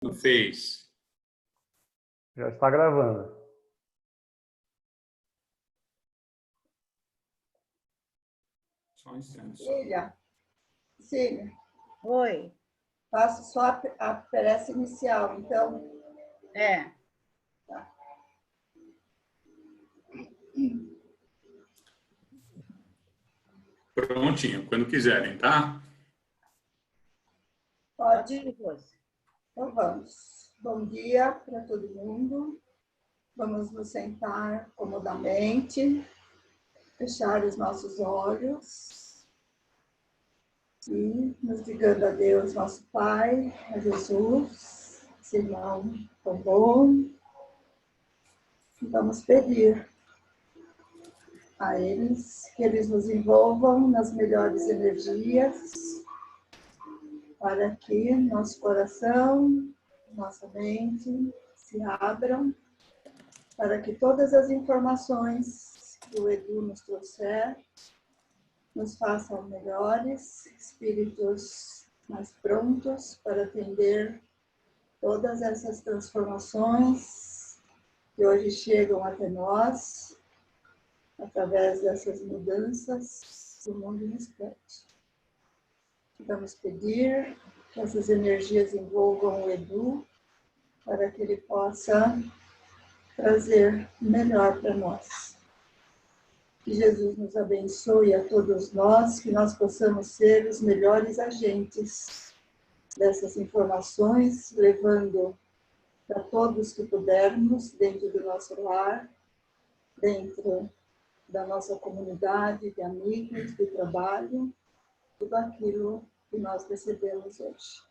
No Face. Já está gravando. Só um instante. Cília. Oi. Faço só a prece inicial, então. É. Tá. Prontinho, quando quiserem, tá? Pode. Então vamos. Bom dia para todo mundo. Vamos nos sentar comodamente, fechar os nossos olhos e nos ligando a Deus, nosso Pai, a Jesus, esse irmão tão bom. E vamos pedir a eles que eles nos envolvam nas melhores energias para que nosso coração, nossa mente se abram para que todas as informações que o Edu nos trouxer nos façam melhores, espíritos mais prontos para atender todas essas transformações que hoje chegam até nós, através dessas mudanças do mundo nos pede. Vamos pedir que essas energias envolvam o Edu, para que ele possa trazer melhor para nós. Que Jesus nos abençoe a todos nós, que nós possamos ser os melhores agentes dessas informações, levando para todos que pudermos, dentro do nosso lar, dentro da nossa comunidade de amigos, de trabalho, tudo aquilo que nós recebemos hoje.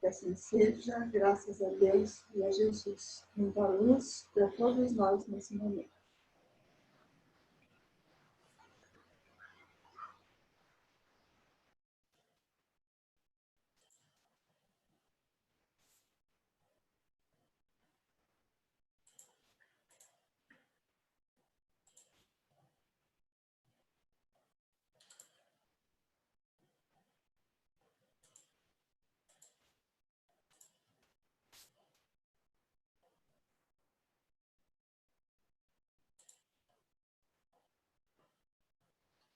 Que assim seja, graças a Deus e a Jesus. Muita luz para todos nós nesse momento.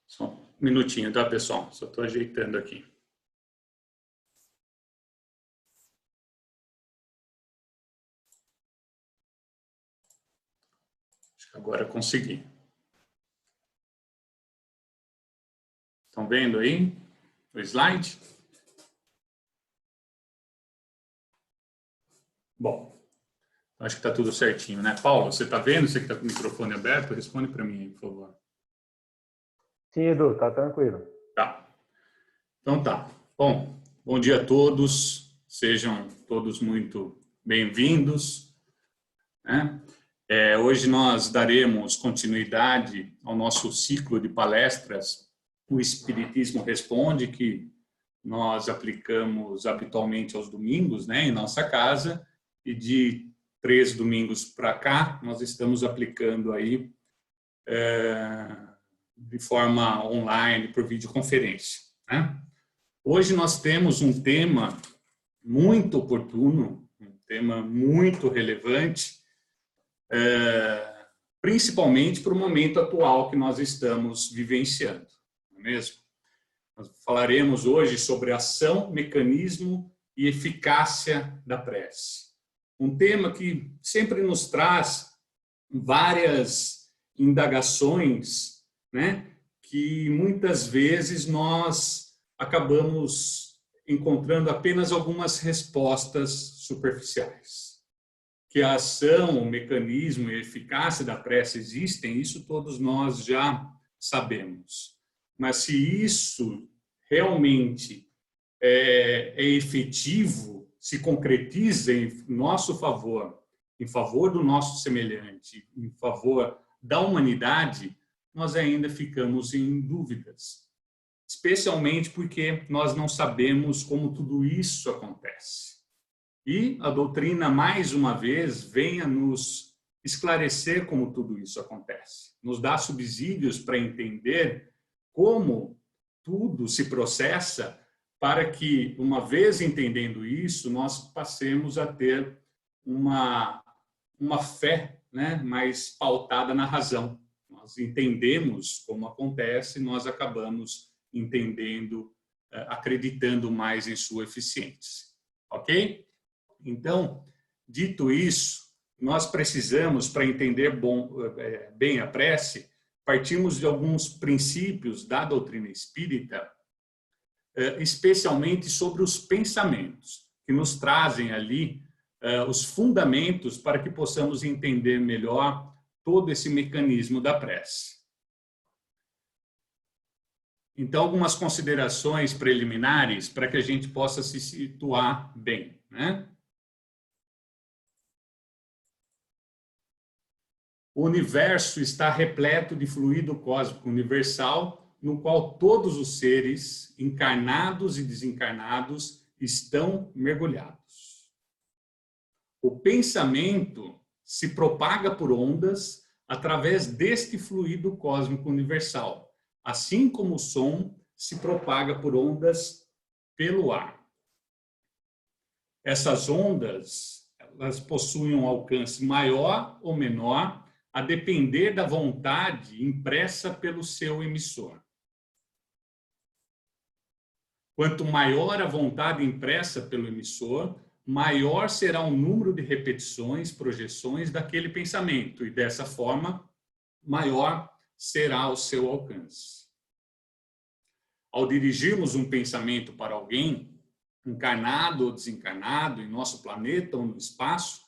Só um minutinho, tá, pessoal? Só estou ajeitando aqui. Acho que agora consegui. Estão vendo aí o slide? Bom, acho que está tudo certinho, né? Paulo, você está vendo? Você que está com o microfone aberto, responde para mim aí, por favor. Sim, Edu, tá tranquilo. Tá. Então tá. Bom dia a todos. Sejam todos muito bem-vindos, né? Hoje nós daremos continuidade ao nosso ciclo de palestras, o Espiritismo Responde, que nós aplicamos habitualmente aos domingos, né, em nossa casa, e de 3 domingos para cá, nós estamos aplicando aí de forma online, por videoconferência, né? Hoje nós temos um tema muito oportuno, um tema muito relevante, principalmente para o momento atual que nós estamos vivenciando, não é mesmo? Nós falaremos hoje sobre ação, mecanismo e eficácia da prece. Um tema que sempre nos traz várias indagações, né, que muitas vezes nós acabamos encontrando apenas algumas respostas superficiais. Que a ação, o mecanismo e a eficácia da prece existem, isso todos nós já sabemos. Mas se isso realmente é efetivo, se concretiza em nosso favor, em favor do nosso semelhante, em favor da humanidade, nós ainda ficamos em dúvidas. Especialmente porque nós não sabemos como tudo isso acontece. E a doutrina, mais uma vez, vem a nos esclarecer como tudo isso acontece. Nos dá subsídios para entender como tudo se processa para que, uma vez entendendo isso, nós passemos a ter uma fé, né, mais pautada na razão. Nós entendemos como acontece, nós acabamos entendendo, acreditando mais em sua eficiência. Ok? Então, dito isso, nós precisamos, para entender bem a prece, partimos de alguns princípios da doutrina espírita, especialmente sobre os pensamentos, que nos trazem ali os fundamentos para que possamos entender melhor todo esse mecanismo da prece. Então, algumas considerações preliminares para que a gente possa se situar bem, né? O universo está repleto de fluido cósmico universal, no qual todos os seres, encarnados e desencarnados, estão mergulhados. O pensamento se propaga por ondas através deste fluido cósmico universal, assim como o som se propaga por ondas pelo ar. Essas ondas, elas possuem um alcance maior ou menor, a depender da vontade impressa pelo seu emissor. Quanto maior a vontade impressa pelo emissor, maior será o número de repetições, projeções daquele pensamento, e dessa forma, maior será o seu alcance. Ao dirigirmos um pensamento para alguém, encarnado ou desencarnado, em nosso planeta ou no espaço,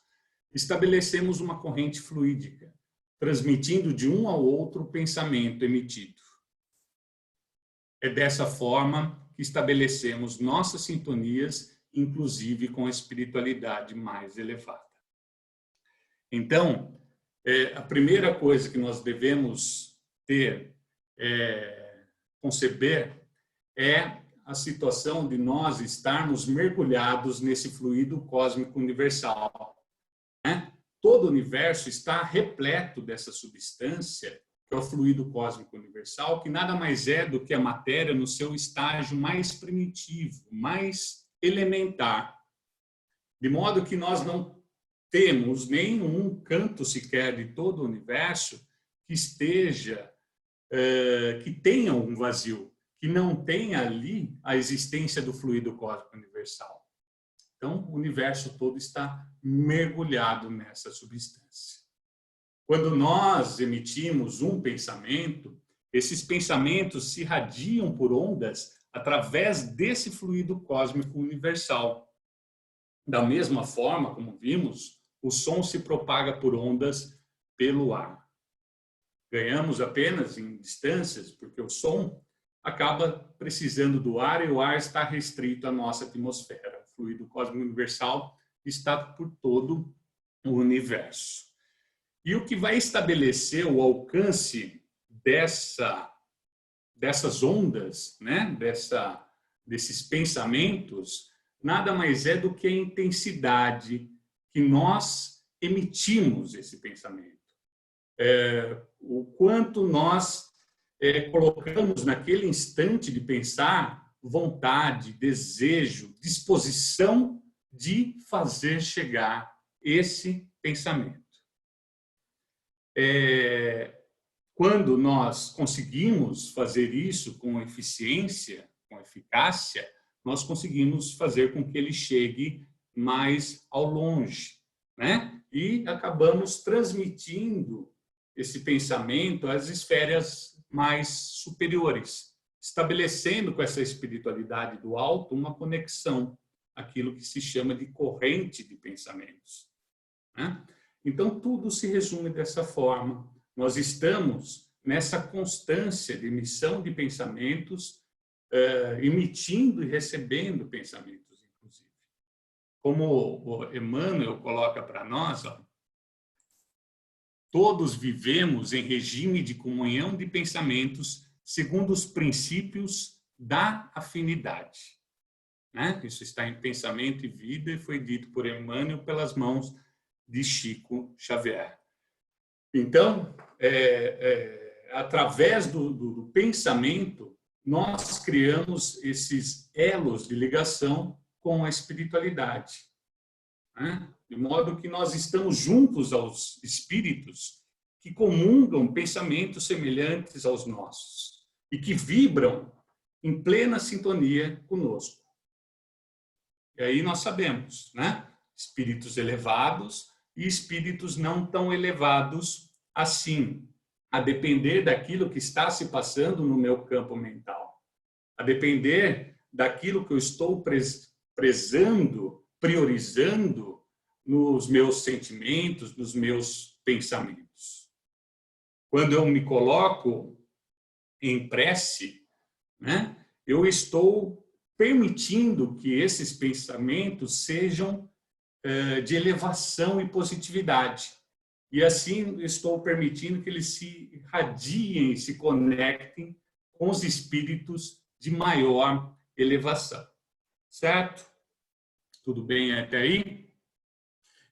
estabelecemos uma corrente fluídica, transmitindo de um ao outro o pensamento emitido. É dessa forma que estabelecemos nossas sintonias, inclusive com a espiritualidade mais elevada. Então, a primeira coisa que nós devemos conceber é a situação de nós estarmos mergulhados nesse fluido cósmico universal, né? Todo o universo está repleto dessa substância, que é o fluido cósmico universal, que nada mais é do que a matéria no seu estágio mais primitivo, mais elementar. De modo que nós não temos nenhum canto sequer de todo o universo que esteja, que tenha um vazio, que não tenha ali a existência do fluido cósmico universal. Então, o universo todo está mergulhado nessa substância. Quando nós emitimos um pensamento, esses pensamentos se irradiam por ondas através desse fluido cósmico universal. Da mesma forma, como vimos, o som se propaga por ondas pelo ar. Ganhamos apenas em distâncias, porque o som acaba precisando do ar e o ar está restrito à nossa atmosfera. O fluido cósmico universal está por todo o universo. E o que vai estabelecer o alcance dessas ondas, né? Desses pensamentos, nada mais é do que a intensidade que nós emitimos esse pensamento. O quanto nós colocamos naquele instante de pensar vontade, desejo, disposição de fazer chegar esse pensamento. Quando nós conseguimos fazer isso com eficiência, com eficácia, nós conseguimos fazer com que ele chegue mais ao longe, né? E acabamos transmitindo esse pensamento às esferas mais superiores, estabelecendo com essa espiritualidade do alto uma conexão, aquilo que se chama de corrente de pensamentos, né? Então, tudo se resume dessa forma. Nós estamos nessa constância de emissão de pensamentos, emitindo e recebendo pensamentos, inclusive. Como o Emmanuel coloca para nós, ó, todos vivemos em regime de comunhão de pensamentos segundo os princípios da afinidade, né? Isso está em Pensamento e Vida e foi dito por Emmanuel pelas mãos de Chico Xavier. Então, através do pensamento, nós criamos esses elos de ligação com a espiritualidade, né? De modo que nós estamos juntos aos espíritos que comungam pensamentos semelhantes aos nossos e que vibram em plena sintonia conosco. E aí nós sabemos, né? Espíritos elevados e espíritos não tão elevados assim, a depender daquilo que está se passando no meu campo mental, a depender daquilo que eu estou prezando, priorizando nos meus sentimentos, nos meus pensamentos. Quando eu me coloco em prece, né, eu estou permitindo que esses pensamentos sejam de elevação e positividade. E assim estou permitindo que eles se irradiem, se conectem com os espíritos de maior elevação. Certo? Tudo bem até aí?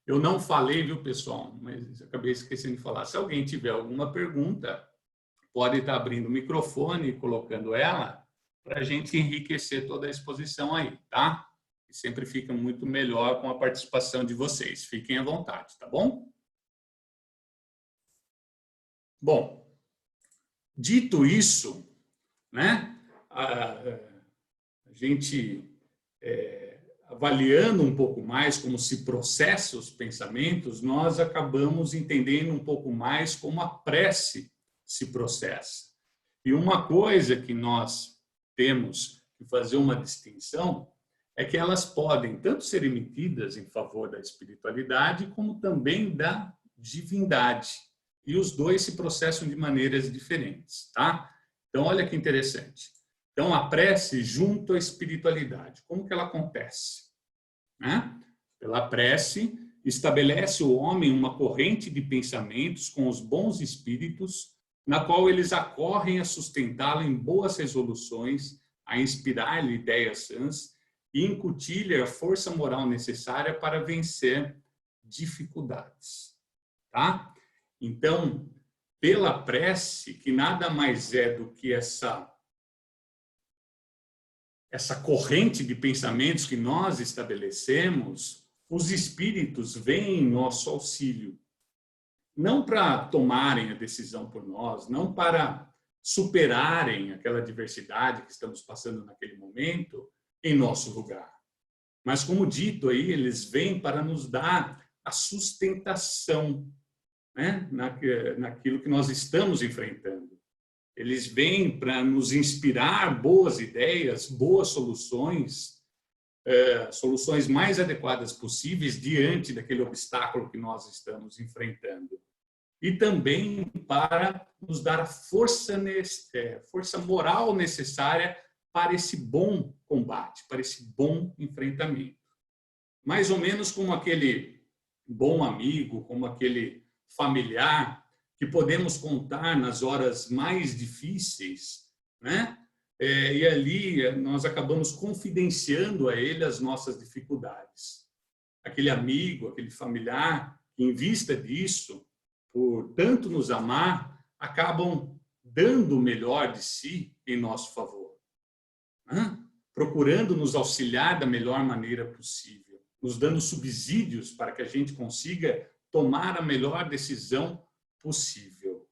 Eu não falei, viu, pessoal? Mas acabei esquecendo de falar. Se alguém tiver alguma pergunta, pode estar abrindo o microfone e colocando ela para a gente enriquecer toda a exposição aí, tá? E sempre fica muito melhor com a participação de vocês. Fiquem à vontade, tá bom? Bom, dito isso, né, a gente avaliando um pouco mais como se processa os pensamentos, nós acabamos entendendo um pouco mais como a prece se processa. E uma coisa que nós temos que fazer uma distinção é que elas podem tanto ser emitidas em favor da espiritualidade como também da divindade. E os dois se processam de maneiras diferentes, tá? Então, olha que interessante. Então, a prece junto à espiritualidade. Como que ela acontece? Né? Pela prece, estabelece o homem uma corrente de pensamentos com os bons espíritos, na qual eles acorrem a sustentá-lo em boas resoluções, a inspirar-lhe ideias sãs e incutir-lhe a força moral necessária para vencer dificuldades. Tá? Então, pela prece, que nada mais é do que essa corrente de pensamentos que nós estabelecemos, os espíritos vêm em nosso auxílio. Não para tomarem a decisão por nós, não para superarem aquela adversidade que estamos passando naquele momento em nosso lugar. Mas, como dito aí, eles vêm para nos dar a sustentação, né, naquilo que nós estamos enfrentando. Eles vêm para nos inspirar boas ideias, boas soluções, soluções mais adequadas possíveis diante daquele obstáculo que nós estamos enfrentando. E também para nos dar a força moral necessária para esse bom combate, para esse bom enfrentamento. Mais ou menos como aquele bom amigo, como aquele familiar que podemos contar nas horas mais difíceis, né? E ali nós acabamos confidenciando a ele as nossas dificuldades. Aquele amigo, aquele familiar que, em vista disso, por tanto nos amar, acabam dando o melhor de si em nosso favor, né? Procurando nos auxiliar da melhor maneira possível, nos dando subsídios para que a gente consiga tomar a melhor decisão possível.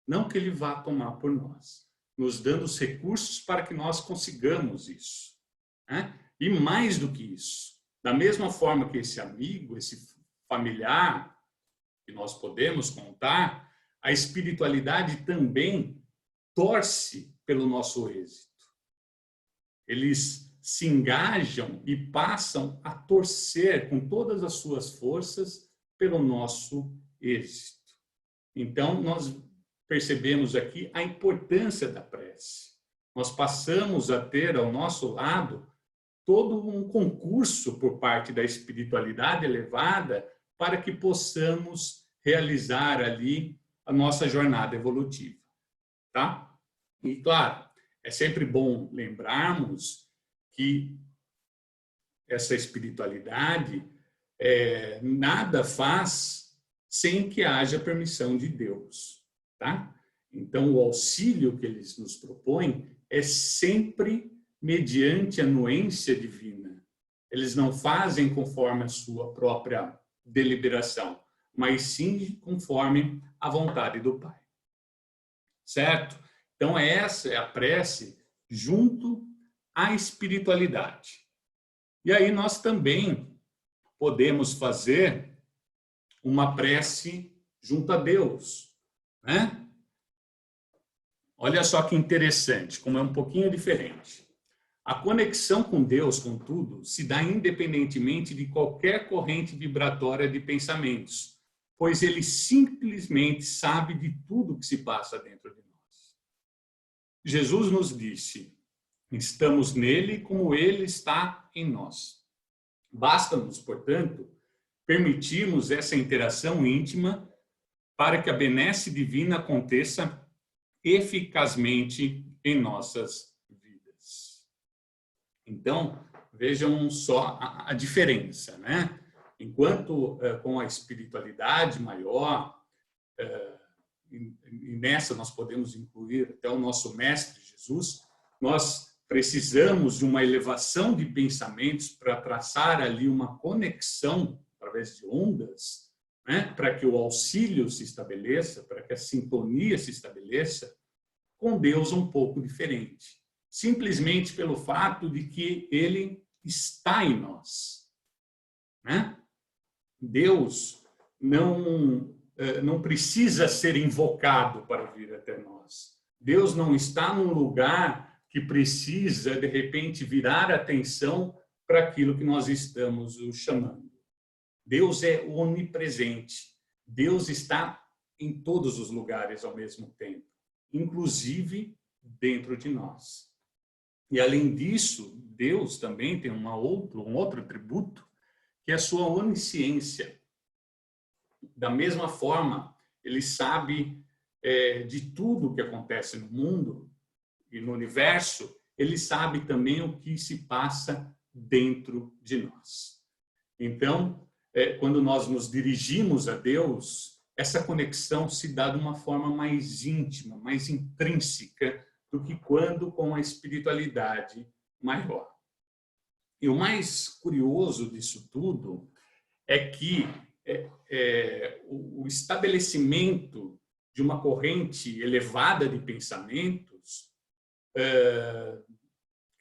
Não que ele vá tomar por nós, nos dando os recursos para que nós consigamos isso, né? E mais do que isso, da mesma forma que esse amigo, esse familiar que nós podemos contar, a espiritualidade também torce pelo nosso êxito. Eles se engajam e passam a torcer com todas as suas forças pelo nosso êxito. Então, nós percebemos aqui a importância da prece. Nós passamos a ter ao nosso lado todo um concurso por parte da espiritualidade elevada para que possamos realizar ali a nossa jornada evolutiva, tá? E, claro, é sempre bom lembrarmos que essa espiritualidade nada faz sem que haja permissão de Deus, tá? Então, o auxílio que eles nos propõem é sempre mediante a anuência divina. Eles não fazem conforme a sua própria deliberação, mas sim conforme a vontade do Pai. Certo? Então, essa é a prece junto à espiritualidade. E aí nós também podemos fazer uma prece junto a Deus, né? Olha só que interessante, como é um pouquinho diferente. A conexão com Deus, contudo, se dá independentemente de qualquer corrente vibratória de pensamentos, pois ele simplesmente sabe de tudo que se passa dentro de nós. Jesus nos disse: estamos nele como ele está em nós. Basta-nos, portanto, permitirmos essa interação íntima para que a benesse divina aconteça eficazmente em nossas vidas. Então, vejam só a diferença, né? Enquanto com a espiritualidade maior, e nessa nós podemos incluir até o nosso Mestre Jesus, nós precisamos de uma elevação de pensamentos para traçar ali uma conexão através de ondas, né, para que o auxílio se estabeleça, para que a sintonia se estabeleça, com Deus um pouco diferente. Simplesmente pelo fato de que Ele está em nós, né? Deus não precisa ser invocado para vir até nós. Deus não está num lugar que precisa, de repente, virar atenção para aquilo que nós estamos o chamando. Deus é onipresente. Deus está em todos os lugares ao mesmo tempo, inclusive dentro de nós. E, além disso, Deus também tem um outro atributo, que é a sua onisciência. Da mesma forma, ele sabe de tudo o que acontece no mundo e no universo, ele sabe também o que se passa dentro de nós. Então, quando nós nos dirigimos a Deus, essa conexão se dá de uma forma mais íntima, mais intrínseca do que quando com a espiritualidade maior. E o mais curioso disso tudo é que o estabelecimento de uma corrente elevada de pensamentos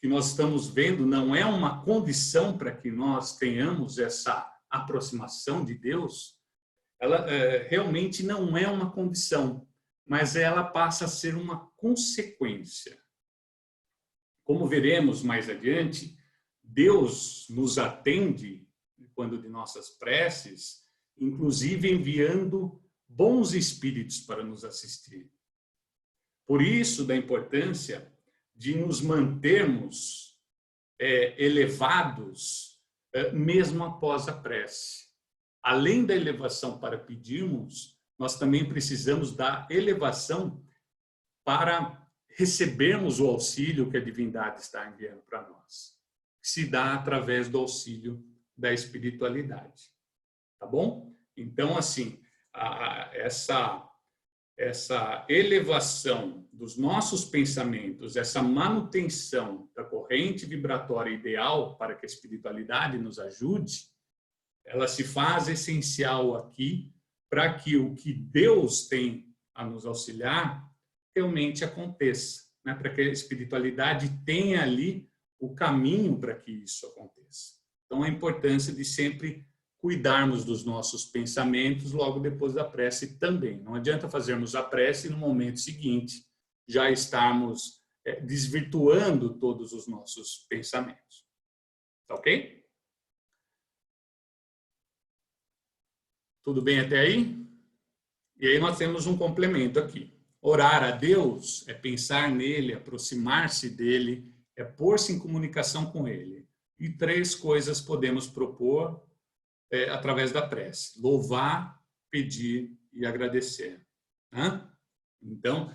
que nós estamos vendo não é uma condição para que nós tenhamos essa aproximação de Deus. Ela realmente não é uma condição, mas ela passa a ser uma consequência. Como veremos mais adiante, Deus nos atende, quando de nossas preces, inclusive enviando bons espíritos para nos assistir. Por isso, da importância de nos mantermos elevados, mesmo após a prece. Além da elevação para pedirmos, nós também precisamos da elevação para recebermos o auxílio que a divindade está enviando para nós, que se dá através do auxílio da espiritualidade. Tá bom? Então, assim, essa elevação dos nossos pensamentos, essa manutenção da corrente vibratória ideal para que a espiritualidade nos ajude, ela se faz essencial aqui para que o que Deus tem a nos auxiliar realmente aconteça, né? Para que a espiritualidade tenha ali o caminho para que isso aconteça. Então, a importância de sempre cuidarmos dos nossos pensamentos logo depois da prece também. Não adianta fazermos a prece e no momento seguinte já estarmos desvirtuando todos os nossos pensamentos. Tá ok? Tudo bem até aí? E aí nós temos um complemento aqui. Orar a Deus é pensar nele, aproximar-se dele, é pôr-se em comunicação com ele. E 3 coisas podemos propor através da prece: louvar, pedir e agradecer. Né? Então,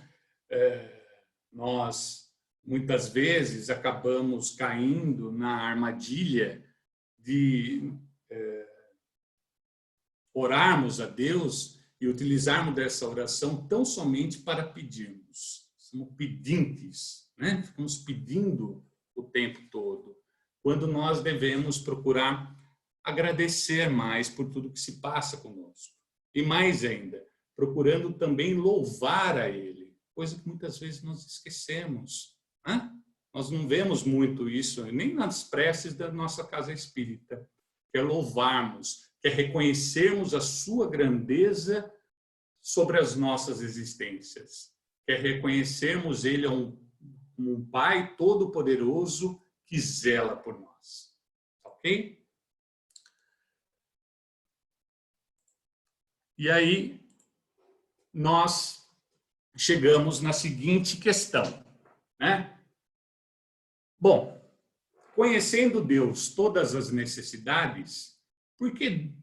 nós muitas vezes acabamos caindo na armadilha de orarmos a Deus e utilizarmos dessa oração tão somente para pedirmos. Somos pedintes, né? Ficamos pedindo o tempo todo, quando nós devemos procurar agradecer mais por tudo que se passa conosco. E mais ainda, procurando também louvar a Ele, coisa que muitas vezes nós esquecemos, né? Nós não vemos muito isso, nem nas preces da nossa casa espírita, que é louvarmos, que é reconhecermos a sua grandeza sobre as nossas existências, que é reconhecermos Ele como um Pai todo-poderoso que zela por nós. Ok? E aí, nós chegamos na seguinte questão, né? Bom, conhecendo Deus todas as necessidades, por que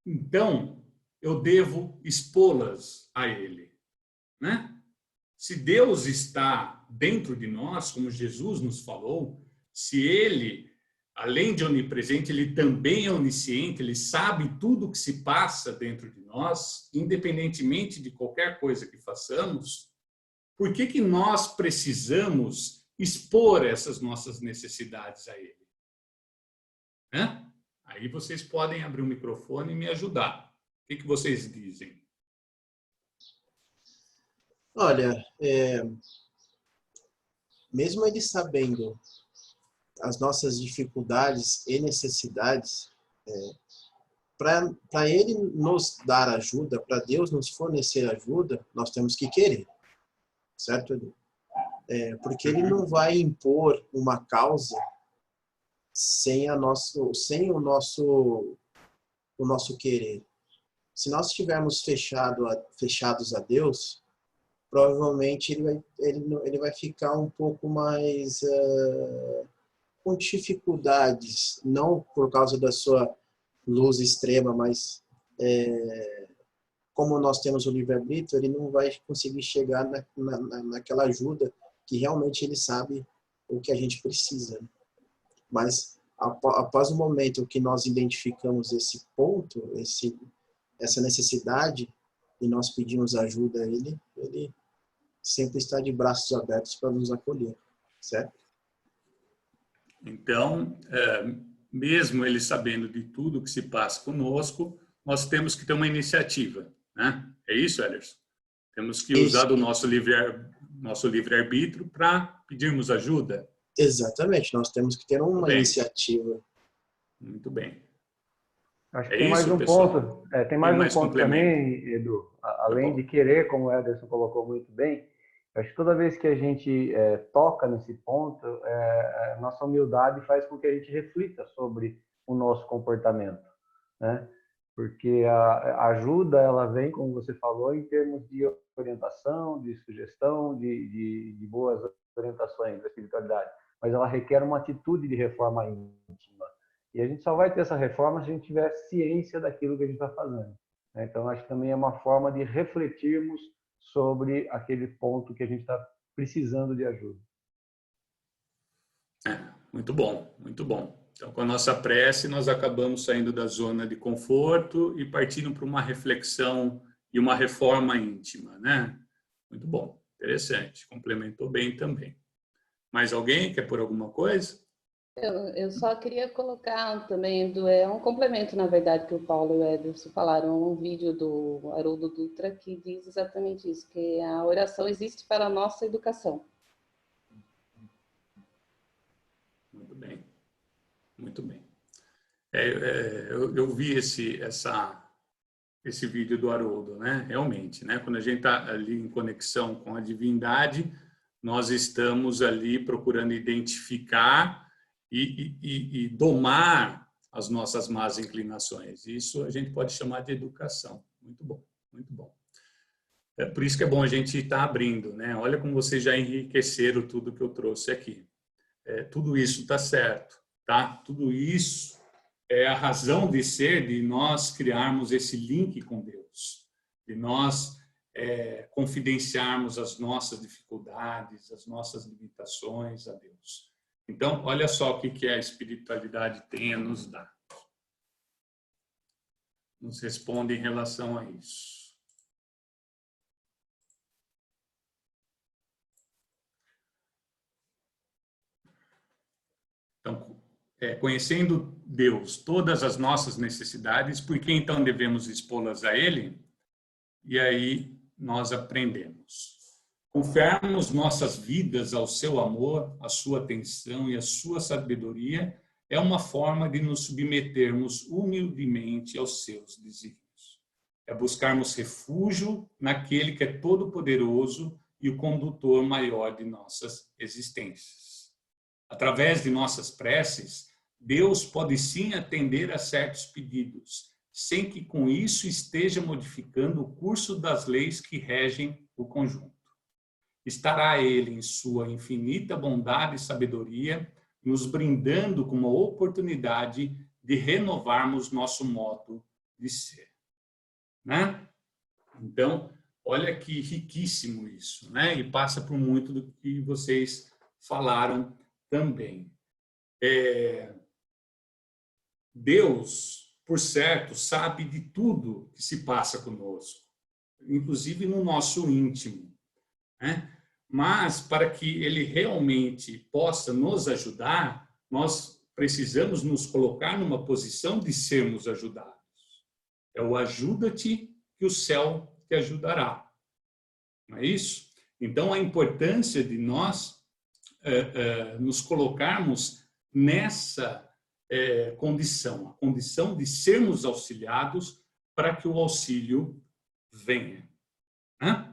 então eu devo expô-las a Ele, né? Se Deus está dentro de nós, como Jesus nos falou, se Ele, além de onipresente, Ele também é onisciente, Ele sabe tudo o que se passa dentro de nós, independentemente de qualquer coisa que façamos, por que nós precisamos expor essas nossas necessidades a Ele? Né? Aí vocês podem abrir o microfone e me ajudar. O que vocês dizem? Olha, mesmo ele sabendo as nossas dificuldades e necessidades, para ele nos dar ajuda, para Deus nos fornecer ajuda, nós temos que querer, certo, Edu? Porque ele não vai impor uma causa sem o nosso querer. Se nós estivermos fechados a Deus, provavelmente ele vai ficar um pouco mais com dificuldades, não por causa da sua luz extrema, mas como nós temos o livre-arbítrio, ele não vai conseguir chegar naquela ajuda que realmente ele sabe o que a gente precisa. Mas após o momento que nós identificamos esse ponto, essa necessidade, e nós pedimos ajuda a ele sempre está de braços abertos para nos acolher, certo? Então, mesmo ele sabendo de tudo que se passa conosco, nós temos que ter uma iniciativa, né? É isso, Ederson? Temos que usar do nosso livre-arbítrio para pedirmos ajuda? Exatamente, nós temos que ter uma iniciativa. Muito bem. Acho que tem mais um ponto. Tem mais um ponto também, Edu. Além de querer, como o Ederson colocou muito bem, acho que toda vez que a gente toca nesse ponto, nossa humildade faz com que a gente reflita sobre o nosso comportamento, né? Porque a ajuda, ela vem, como você falou, em termos de orientação, de sugestão, de boas orientações da espiritualidade, mas ela requer uma atitude de reforma íntima. E a gente só vai ter essa reforma se a gente tiver ciência daquilo que a gente está fazendo. Então, acho que também é uma forma de refletirmos sobre aquele ponto que a gente está precisando de ajuda. Muito bom, muito bom. Então, com a nossa prece, nós acabamos saindo da zona de conforto e partindo para uma reflexão e uma reforma íntima, né? Muito bom, interessante. Complementou bem também. Mais alguém quer pôr alguma coisa? Eu só queria colocar também, um complemento, na verdade, que o Paulo e o Ederson falaram, um vídeo do Haroldo Dutra que diz exatamente isso, que a oração existe para a nossa educação. Muito bem, muito bem. Eu vi esse vídeo do Haroldo, né? Realmente, né? Quando a gente está ali em conexão com a divindade, nós estamos ali procurando identificar e domar as nossas más inclinações. Isso a gente pode chamar de educação. Muito bom, muito bom. É por isso que é bom a gente estar abrindo, né? Olha como vocês já enriqueceram tudo que eu trouxe aqui. Tudo isso está certo, tá? Tudo isso é a razão de ser de nós criarmos esse link com Deus, de nós confidenciarmos as nossas dificuldades, as nossas limitações a Deus. Então, olha só o que a espiritualidade tem a nos dar. Nos responde em relação a isso. conhecendo Deus, todas as nossas necessidades, por que então devemos expô-las a Ele? E aí nós aprendemos. Confiarmos nossas vidas ao seu amor, à sua atenção e à sua sabedoria é uma forma de nos submetermos humildemente aos seus desígnios. É buscarmos refúgio naquele que é todo-poderoso e o condutor maior de nossas existências. Através de nossas preces, Deus pode sim atender a certos pedidos, sem que com isso esteja modificando o curso das leis que regem o conjunto. Estará Ele, em sua infinita bondade e sabedoria, nos brindando com uma oportunidade de renovarmos nosso modo de ser. Né? Então, olha que riquíssimo isso, né? E passa por muito do que vocês falaram também. Deus, por certo, sabe de tudo que se passa conosco, inclusive no nosso íntimo, né? Mas, para que Ele realmente possa nos ajudar, nós precisamos nos colocar numa posição de sermos ajudados. É o ajuda-te que o céu te ajudará. Não é isso? Então, a importância de nós nos colocarmos nessa condição, a condição de sermos auxiliados para que o auxílio venha. Né?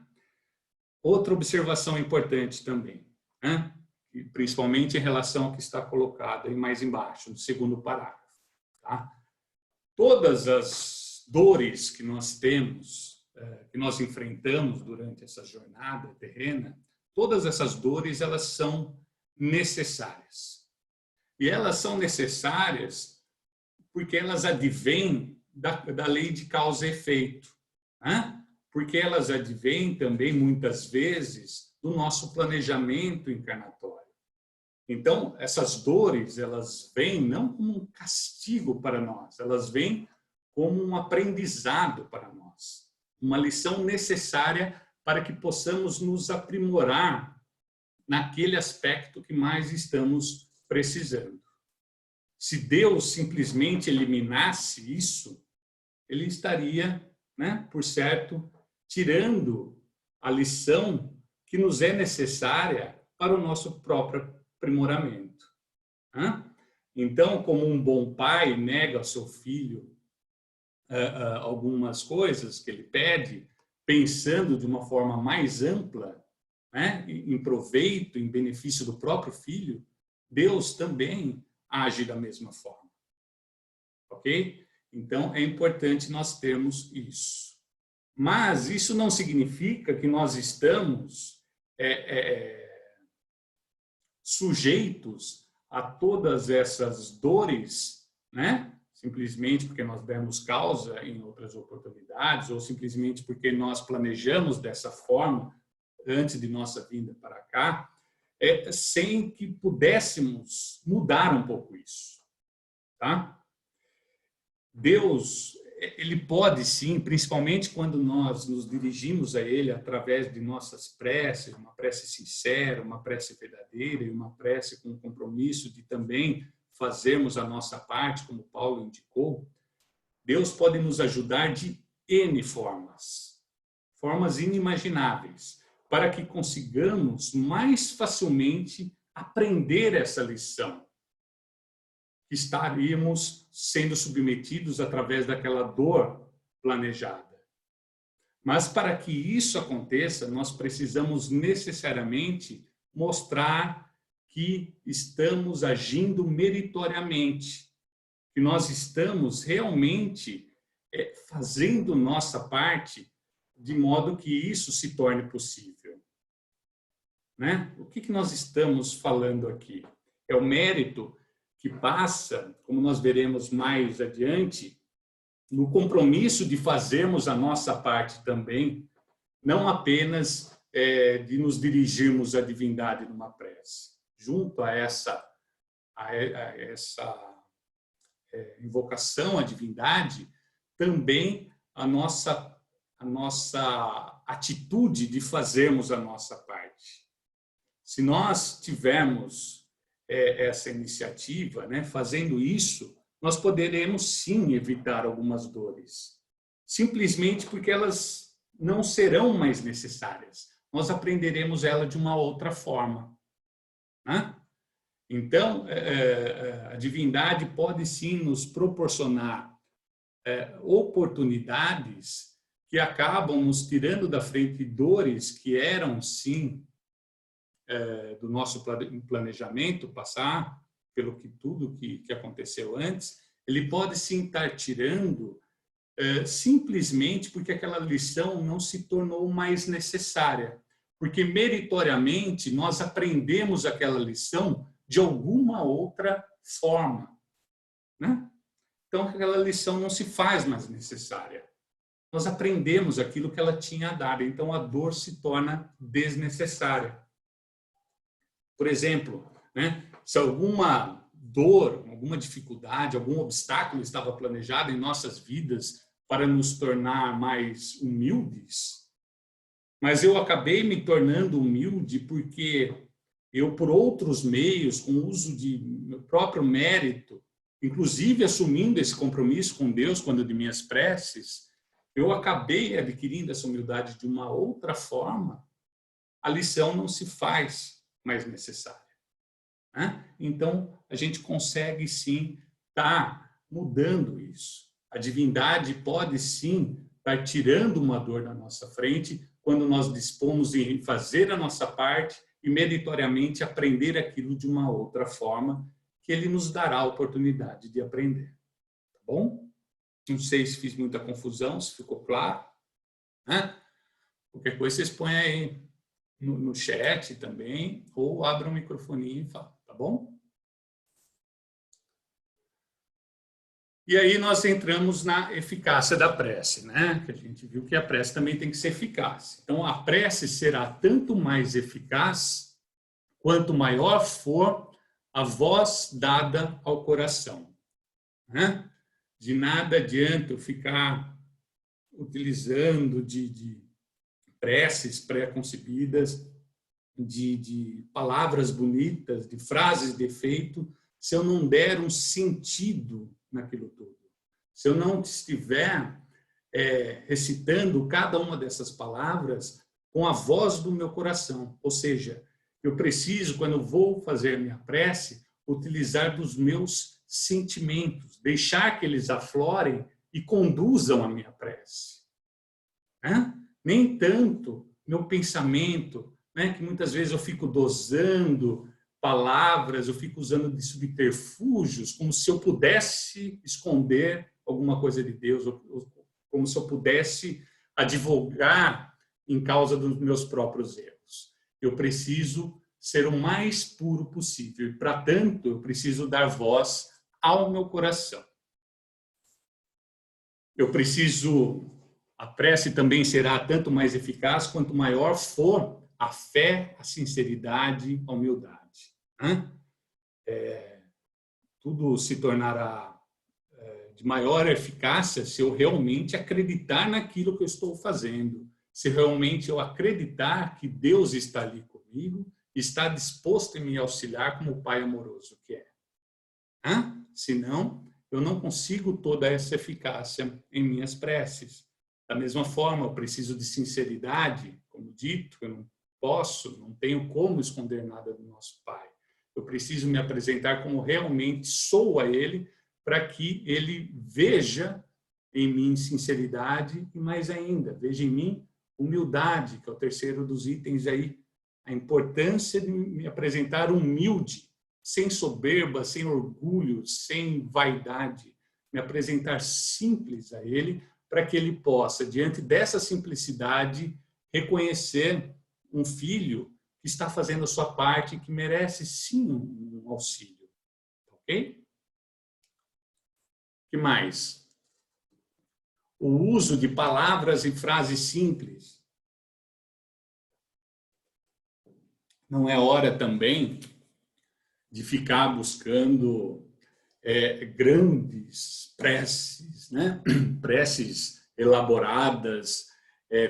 Outra observação importante também, né? Principalmente em relação ao que está colocado aí mais embaixo, no segundo parágrafo. Tá? Todas as dores que nós temos, que nós enfrentamos durante essa jornada terrena, todas essas dores, elas são necessárias. E elas são necessárias porque elas advêm da lei de causa e efeito, né? Porque elas advêm também, muitas vezes, do nosso planejamento encarnatório. Então, essas dores, elas vêm não como um castigo para nós, elas vêm como um aprendizado para nós, uma lição necessária para que possamos nos aprimorar naquele aspecto que mais estamos precisando. Se Deus simplesmente eliminasse isso, Ele estaria, né, por certo, tirando a lição que nos é necessária para o nosso próprio aprimoramento. Então, como um bom pai nega ao seu filho algumas coisas que ele pede, pensando de uma forma mais ampla, né, em proveito, em benefício do próprio filho, Deus também age da mesma forma. Ok? Então, é importante nós termos isso. Mas isso não significa que nós estamos sujeitos a todas essas dores, né? Simplesmente porque nós demos causa em outras oportunidades, ou simplesmente porque nós planejamos dessa forma antes de nossa vinda para cá, sem que pudéssemos mudar um pouco isso. Tá? Deus, Ele pode sim, principalmente quando nós nos dirigimos a Ele através de nossas preces, uma prece sincera, uma prece verdadeira e uma prece com compromisso de também fazermos a nossa parte, como Paulo indicou. Deus pode nos ajudar de N formas, formas inimagináveis, para que consigamos mais facilmente aprender essa lição que estaríamos sendo submetidos através daquela dor planejada. Mas para que isso aconteça, nós precisamos necessariamente mostrar que estamos agindo meritoriamente, que nós estamos realmente fazendo nossa parte de modo que isso se torne possível. Né? O que nós estamos falando aqui? É o mérito que passa, como nós veremos mais adiante, no compromisso de fazermos a nossa parte também, não apenas de nos dirigirmos à divindade numa prece. Junto a essa invocação à divindade, também a nossa atitude de fazermos a nossa parte. Se nós tivermos essa iniciativa, né, fazendo isso, nós poderemos sim evitar algumas dores, simplesmente porque elas não serão mais necessárias. Nós aprenderemos ela de uma outra forma, né? Então, a divindade pode sim nos proporcionar oportunidades que acabam nos tirando da frente dores que eram sim do nosso planejamento, passar pelo que tudo que aconteceu antes. Ele pode sim estar tirando simplesmente porque aquela lição não se tornou mais necessária, porque meritoriamente nós aprendemos aquela lição de alguma outra forma, né? Então aquela lição não se faz mais necessária. Nós aprendemos aquilo que ela tinha a dar, então a dor se torna desnecessária. Por exemplo, né, se alguma dor, alguma dificuldade, algum obstáculo estava planejado em nossas vidas para nos tornar mais humildes, mas eu acabei me tornando humilde porque eu, por outros meios, com o uso de meu próprio mérito, inclusive assumindo esse compromisso com Deus quando de minhas preces, eu acabei adquirindo essa humildade de uma outra forma, a lição não se faz mais necessária, né? Então, a gente consegue sim estar mudando isso. A divindade pode sim estar tirando uma dor da nossa frente quando nós dispomos em fazer a nossa parte e meritoriamente aprender aquilo de uma outra forma que ele nos dará a oportunidade de aprender. Tá bom? Não sei se fiz muita confusão, se ficou claro, né? Qualquer coisa vocês põem aí no chat também, ou abram o microfone e falam, tá bom? E aí nós entramos na eficácia da prece, né? Que a gente viu que a prece também tem que ser eficaz. Então, a prece será tanto mais eficaz quanto maior for a voz dada ao coração, né? De nada adianta eu ficar utilizando de preces pré-concebidas, de palavras bonitas, de frases de efeito, se eu não der um sentido naquilo tudo. Se eu não estiver recitando cada uma dessas palavras com a voz do meu coração. Ou seja, eu preciso, quando eu vou fazer a minha prece, utilizar dos meus sentimentos, deixar que eles aflorem e conduzam a minha prece, né? Nem tanto meu pensamento, né, que muitas vezes eu fico dosando palavras, eu fico usando de subterfúgios, como se eu pudesse esconder alguma coisa de Deus, ou como se eu pudesse advogar em causa dos meus próprios erros. Eu preciso ser o mais puro possível. E, para tanto, eu preciso dar voz ao meu coração. Eu preciso... A prece também será tanto mais eficaz quanto maior for a fé, a sinceridade, a humildade, né? Tudo se tornará de maior eficácia se eu realmente acreditar naquilo que eu estou fazendo, se realmente eu acreditar que Deus está ali comigo, está disposto em me auxiliar como o Pai amoroso que é. Senão, eu não consigo toda essa eficácia em minhas preces. Da mesma forma, eu preciso de sinceridade, como dito, eu não posso, não tenho como esconder nada do nosso Pai. Eu preciso me apresentar como realmente sou a Ele, para que Ele veja em mim sinceridade e, mais ainda, veja em mim humildade, que é o terceiro dos itens aí, a importância de me apresentar humilde, sem soberba, sem orgulho, sem vaidade, me apresentar simples a Ele, para que ele possa, diante dessa simplicidade, reconhecer um filho que está fazendo a sua parte e que merece, sim, um auxílio. Ok? O que mais? O uso de palavras e frases simples. Não é hora também de ficar buscando grandes preces, né? Preces elaboradas,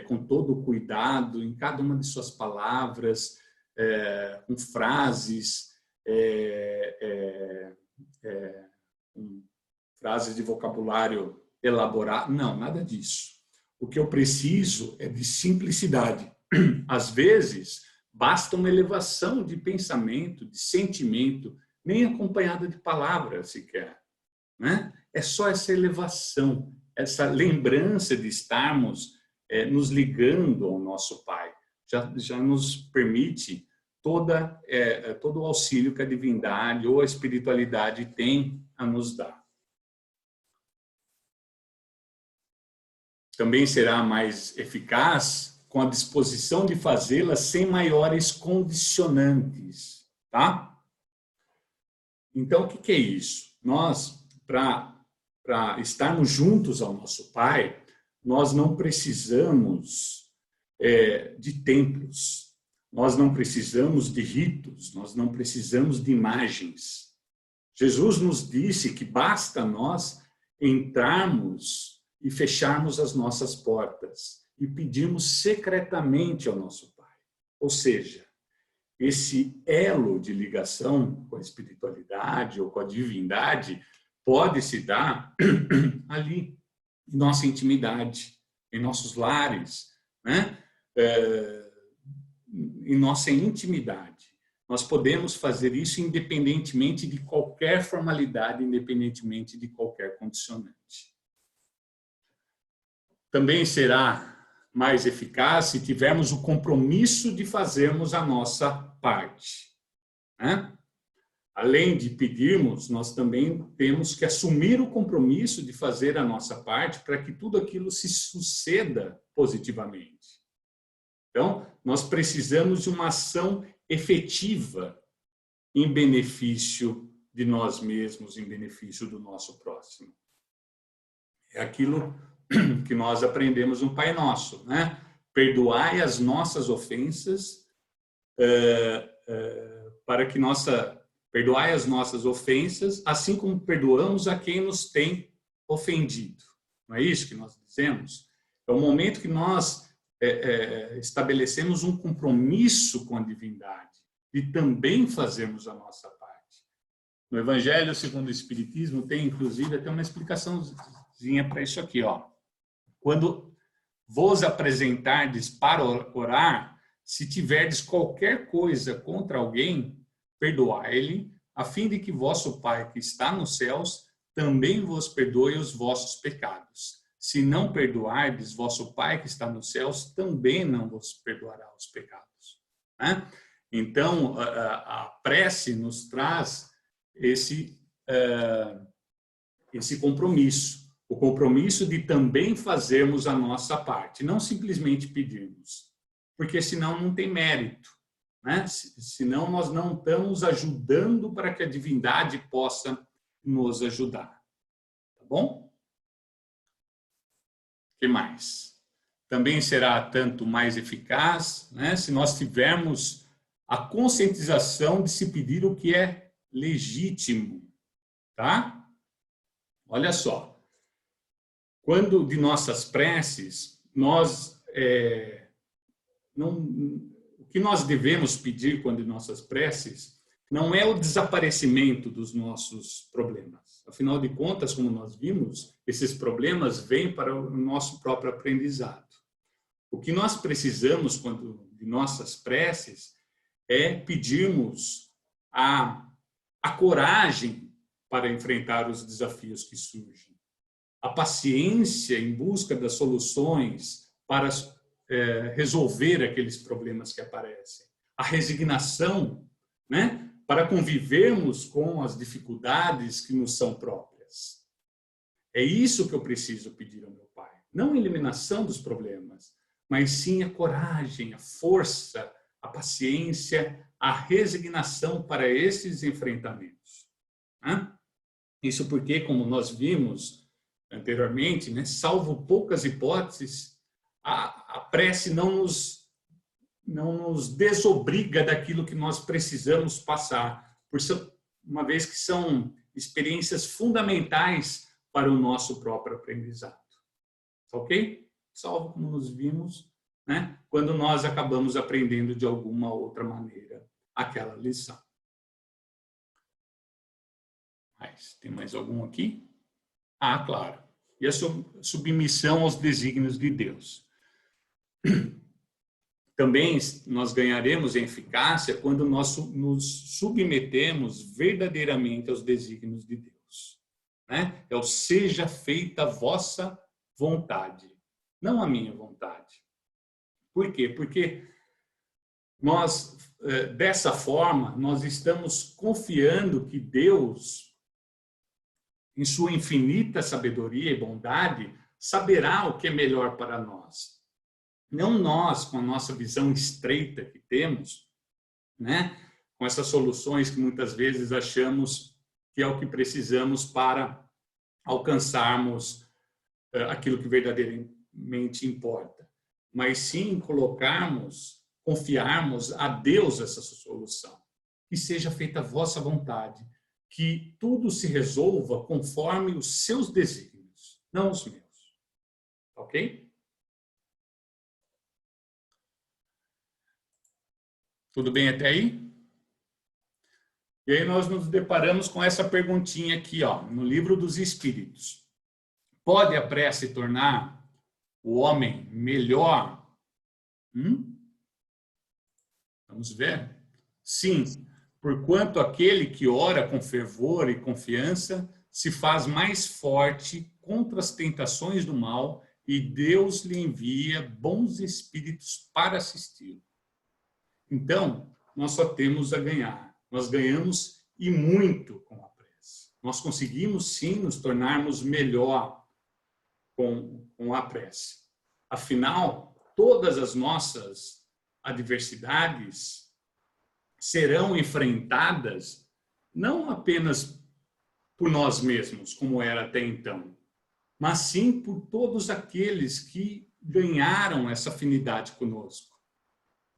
com todo o cuidado em cada uma de suas palavras, com frases frases de vocabulário elaborado. Não, nada disso. O que eu preciso é de simplicidade. Às vezes, basta uma elevação de pensamento, de sentimento, nem acompanhada de palavras sequer, né? É só essa elevação, essa lembrança de estarmos nos ligando ao nosso Pai. Já nos permite todo o auxílio que a divindade ou a espiritualidade tem a nos dar. Também será mais eficaz com a disposição de fazê-la sem maiores condicionantes, tá? Então, o que é isso? Nós, para estarmos juntos ao nosso Pai, nós não precisamos de templos, nós não precisamos de ritos, nós não precisamos de imagens. Jesus nos disse que basta nós entrarmos e fecharmos as nossas portas e pedirmos secretamente ao nosso Pai. Ou seja, esse elo de ligação com a espiritualidade ou com a divindade pode se dar ali, em nossa intimidade, em nossos lares, né? Em nossa intimidade. Nós podemos fazer isso independentemente de qualquer formalidade, independentemente de qualquer condicionante. Também será mais eficaz se tivermos o compromisso de fazermos a nossa parte, né? Além de pedirmos, nós também temos que assumir o compromisso de fazer a nossa parte para que tudo aquilo se suceda positivamente. Então, nós precisamos de uma ação efetiva em benefício de nós mesmos, em benefício do nosso próximo. É aquilo que nós aprendemos no Pai Nosso, né? Perdoai as nossas ofensas, perdoai as nossas ofensas, assim como perdoamos a quem nos tem ofendido. Não é isso que nós dizemos? É o momento que nós estabelecemos um compromisso com a divindade e também fazermos a nossa parte. No Evangelho segundo o Espiritismo tem, inclusive, até uma explicaçãozinha para isso aqui, ó. Quando vos apresentardes para orar, se tiverdes qualquer coisa contra alguém, perdoai-lhe, a fim de que vosso Pai que está nos céus também vos perdoe os vossos pecados. Se não perdoardes, vosso Pai que está nos céus também não vos perdoará os pecados. Né? Então, a prece nos traz esse compromisso. O compromisso de também fazermos a nossa parte, não simplesmente pedirmos, porque senão não tem mérito, né? Senão nós não estamos ajudando para que a divindade possa nos ajudar. Tá bom? O que mais? Também será tanto mais eficaz, né, se nós tivermos a conscientização de se pedir o que é legítimo, tá? Olha só. Quando de nossas preces, o que nós devemos pedir quando de nossas preces não é o desaparecimento dos nossos problemas. Afinal de contas, como nós vimos, esses problemas vêm para o nosso próprio aprendizado. O que nós precisamos quando de nossas preces é pedirmos a coragem para enfrentar os desafios que surgem. A paciência em busca das soluções para resolver aqueles problemas que aparecem. A resignação, né, para convivermos com as dificuldades que nos são próprias. É isso que eu preciso pedir ao meu Pai. Não a eliminação dos problemas, mas sim a coragem, a força, a paciência, a resignação para esses enfrentamentos. Né? Isso porque, como nós vimos anteriormente, né, salvo poucas hipóteses, a prece não nos desobriga daquilo que nós precisamos passar, uma vez que são experiências fundamentais para o nosso próprio aprendizado. Ok? Salvo como nos vimos, né, quando nós acabamos aprendendo de alguma outra maneira aquela lição. Mas, tem mais algum aqui? Ah, claro. E a submissão aos desígnios de Deus. Também nós ganharemos em eficácia quando nós nos submetemos verdadeiramente aos desígnios de Deus. Né? É o seja feita a vossa vontade, não a minha vontade. Por quê? Porque nós, dessa forma, nós estamos confiando que Deus, em sua infinita sabedoria e bondade, saberá o que é melhor para nós. Não nós, com a nossa visão estreita que temos, né? Com essas soluções que muitas vezes achamos que é o que precisamos para alcançarmos aquilo que verdadeiramente importa. Mas sim confiarmos a Deus essa solução. Que seja feita a vossa vontade, que tudo se resolva conforme os seus desígnios, não os meus. Ok? Tudo bem até aí? E aí nós nos deparamos com essa perguntinha aqui, ó, no Livro dos Espíritos. Pode a prece tornar o homem melhor? Vamos ver? Sim, porquanto aquele que ora com fervor e confiança se faz mais forte contra as tentações do mal e Deus lhe envia bons espíritos para assisti-lo. Então, nós só temos a ganhar. Nós ganhamos e muito com a prece. Nós conseguimos, sim, nos tornarmos melhor com a prece. Afinal, todas as nossas adversidades serão enfrentadas não apenas por nós mesmos, como era até então, mas sim por todos aqueles que ganharam essa afinidade conosco,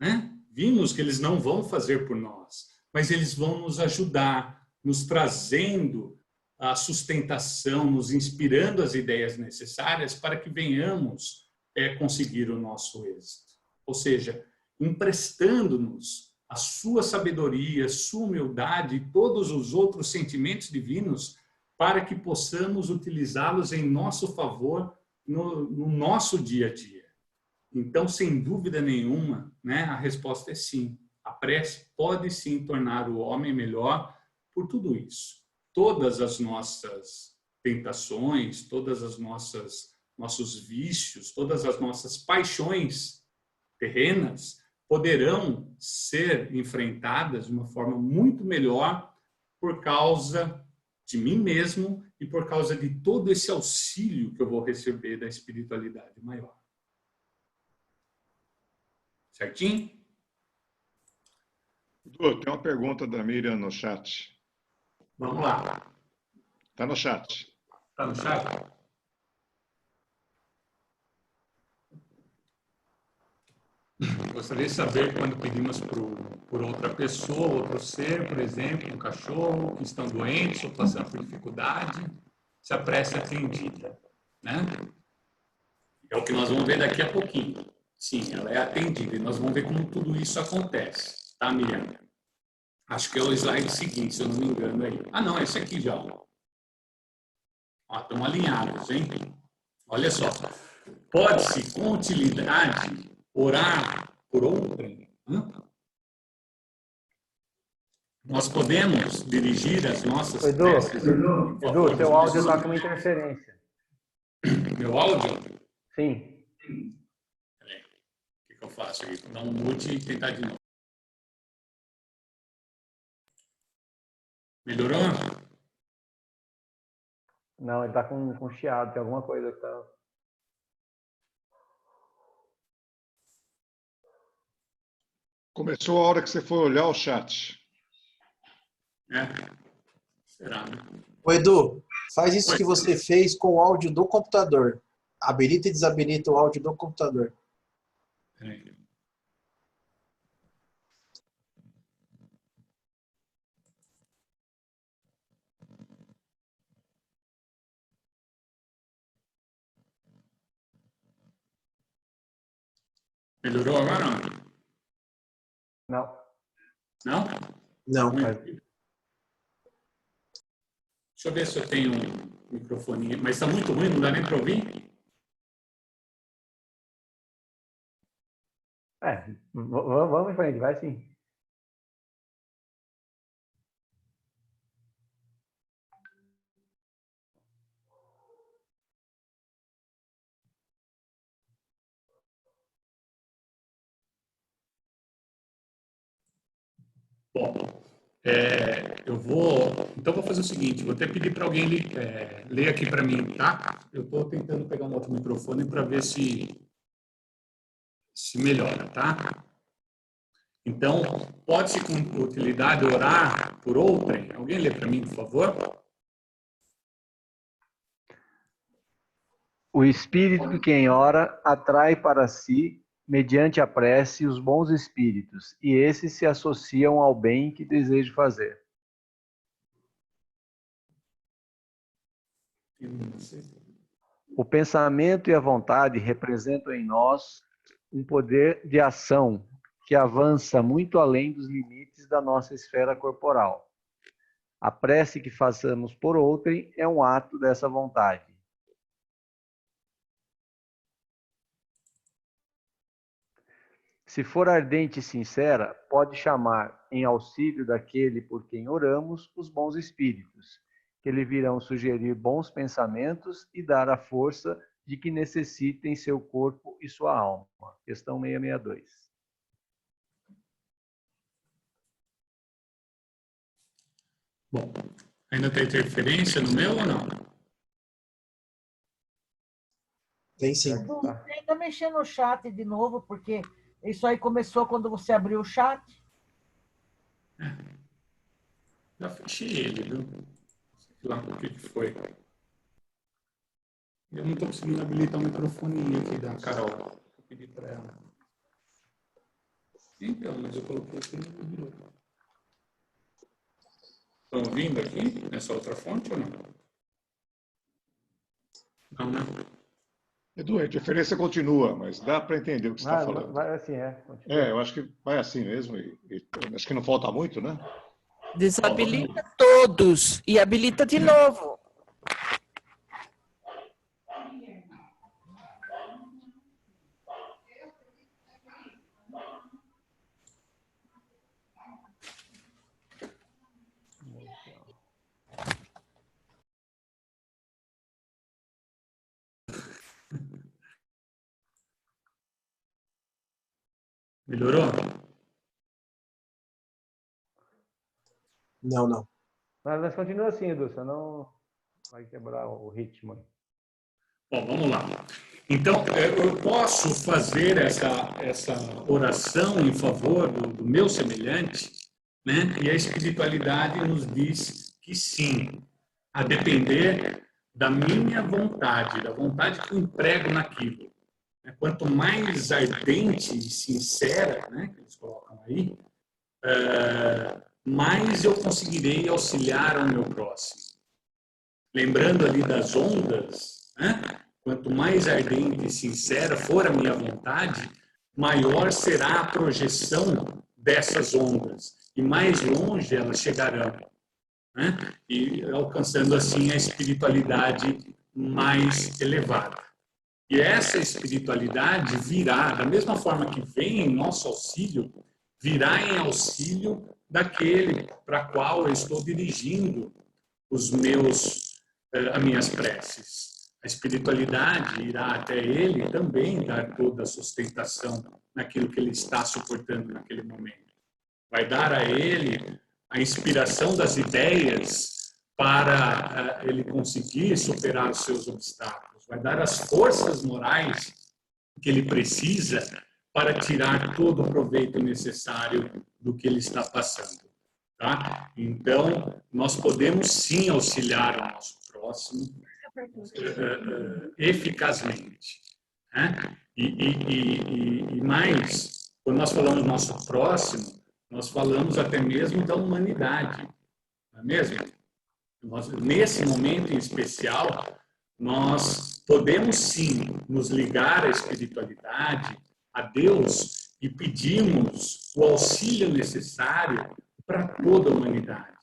né? Vimos que eles não vão fazer por nós, mas eles vão nos ajudar, nos trazendo a sustentação, nos inspirando as ideias necessárias para que venhamos conseguir o nosso êxito. Ou seja, emprestando-nos a sua sabedoria, a sua humildade e todos os outros sentimentos divinos para que possamos utilizá-los em nosso favor no nosso dia a dia. Então, sem dúvida nenhuma, né, a resposta é sim. A prece pode sim tornar o homem melhor por tudo isso. Todas as nossas tentações, todas as nossos vícios, todas as nossas paixões terrenas poderão ser enfrentadas de uma forma muito melhor por causa de mim mesmo e por causa de todo esse auxílio que eu vou receber da espiritualidade maior. Certinho? Edu, tem uma pergunta da Miriam no chat. Vamos lá. Está no chat. Está no chat? Gostaria de saber quando pedimos por outra pessoa, outro ser, por exemplo, um cachorro, que estão doentes ou passando por dificuldade, se a prece é atendida, né? É o que nós vamos ver daqui a pouquinho. Sim, ela é atendida e nós vamos ver como tudo isso acontece, tá, Miriam? Acho que é o slide seguinte, se eu não me engano aí. Ah, não, esse aqui já. Ó, estão alinhados, hein? Olha só. Pode-se, com utilidade, orar por outrem. Nós podemos dirigir as nossas preces. Edu, seu áudio está com uma interferência. Meu áudio? Sim. Peraí. O que eu faço aqui? Vou dar um mute e tentar de novo. Melhorou? Não, ele está com chiado, tem alguma coisa que está... Começou a hora que você for olhar o chat. Será, né? Ô, Edu, faz isso que você fez com o áudio do computador. Habilita e desabilita o áudio do computador. Peraí. Melhorou agora ou não? Não. Não? Não. Deixa eu ver se eu tenho um microfone, mas está muito ruim, não dá nem para ouvir? Vamos em frente, vai sim. Bom, então vou fazer o seguinte, vou até pedir para alguém ler aqui para mim, tá? Eu estou tentando pegar um outro microfone para ver se melhora, tá? Então, pode-se com utilidade orar por outrem? Alguém lê para mim, por favor? O espírito de quem ora atrai para si, mediante a prece, os bons espíritos, e esses se associam ao bem que deseja fazer. O pensamento e a vontade representam em nós um poder de ação que avança muito além dos limites da nossa esfera corporal. A prece que façamos por outrem é um ato dessa vontade. Se for ardente e sincera, pode chamar em auxílio daquele por quem oramos os bons espíritos, que lhe virão sugerir bons pensamentos e dar a força de que necessitem seu corpo e sua alma. Questão 662. Bom, ainda tem interferência no meu ou não? Tem sim. Tenta mexer no chat de novo, porque isso aí começou quando você abriu o chat. Já fechei ele, viu? Sei lá o que foi. Eu não estou conseguindo habilitar o microfone aqui da Carol. Vou pedir para ela. Então, mas eu coloquei aqui no vídeo. Estão ouvindo aqui, nessa outra fonte ou não? Não, né? Edu, a interferência continua, mas dá para entender o que você está falando. Vai assim, eu acho que vai assim mesmo. E acho que não falta muito, né? Desabilita todos e habilita de novo. Melhorou? Não. Mas continua assim, Edu, senão vai quebrar o ritmo. Bom, vamos lá. Então, eu posso fazer essa oração em favor do meu semelhante, né? E a espiritualidade nos diz que sim, a depender da minha vontade, da vontade que eu emprego naquilo. Quanto mais ardente e sincera, né, que eles colocam aí, mais eu conseguirei auxiliar ao meu próximo. Lembrando ali das ondas, né? Quanto mais ardente e sincera for a minha vontade, maior será a projeção dessas ondas e mais longe elas chegarão, né? E alcançando assim a espiritualidade mais elevada. E essa espiritualidade virá, da mesma forma que vem em nosso auxílio, virá em auxílio daquele para qual eu estou dirigindo as minhas preces. A espiritualidade irá até ele também dar toda a sustentação naquilo que ele está suportando naquele momento. Vai dar a ele a inspiração das ideias para ele conseguir superar os seus obstáculos. Vai dar as forças morais que ele precisa para tirar todo o proveito necessário do que ele está passando. Tá? Então, nós podemos sim auxiliar o nosso próximo eficazmente. Né? E mais, quando nós falamos do nosso próximo, nós falamos até mesmo da humanidade. Não é mesmo? Nesse momento em especial, nós podemos sim nos ligar à espiritualidade, a Deus, e pedirmos o auxílio necessário para toda a humanidade.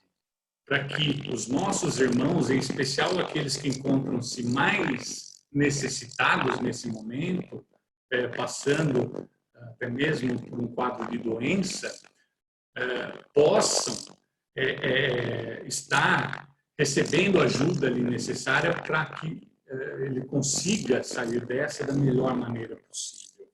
para que os nossos irmãos, em especial aqueles que encontram-se mais necessitados nesse momento, passando até mesmo por um quadro de doença, possam estar recebendo a ajuda ali necessária para que ele consiga sair dessa da melhor maneira possível.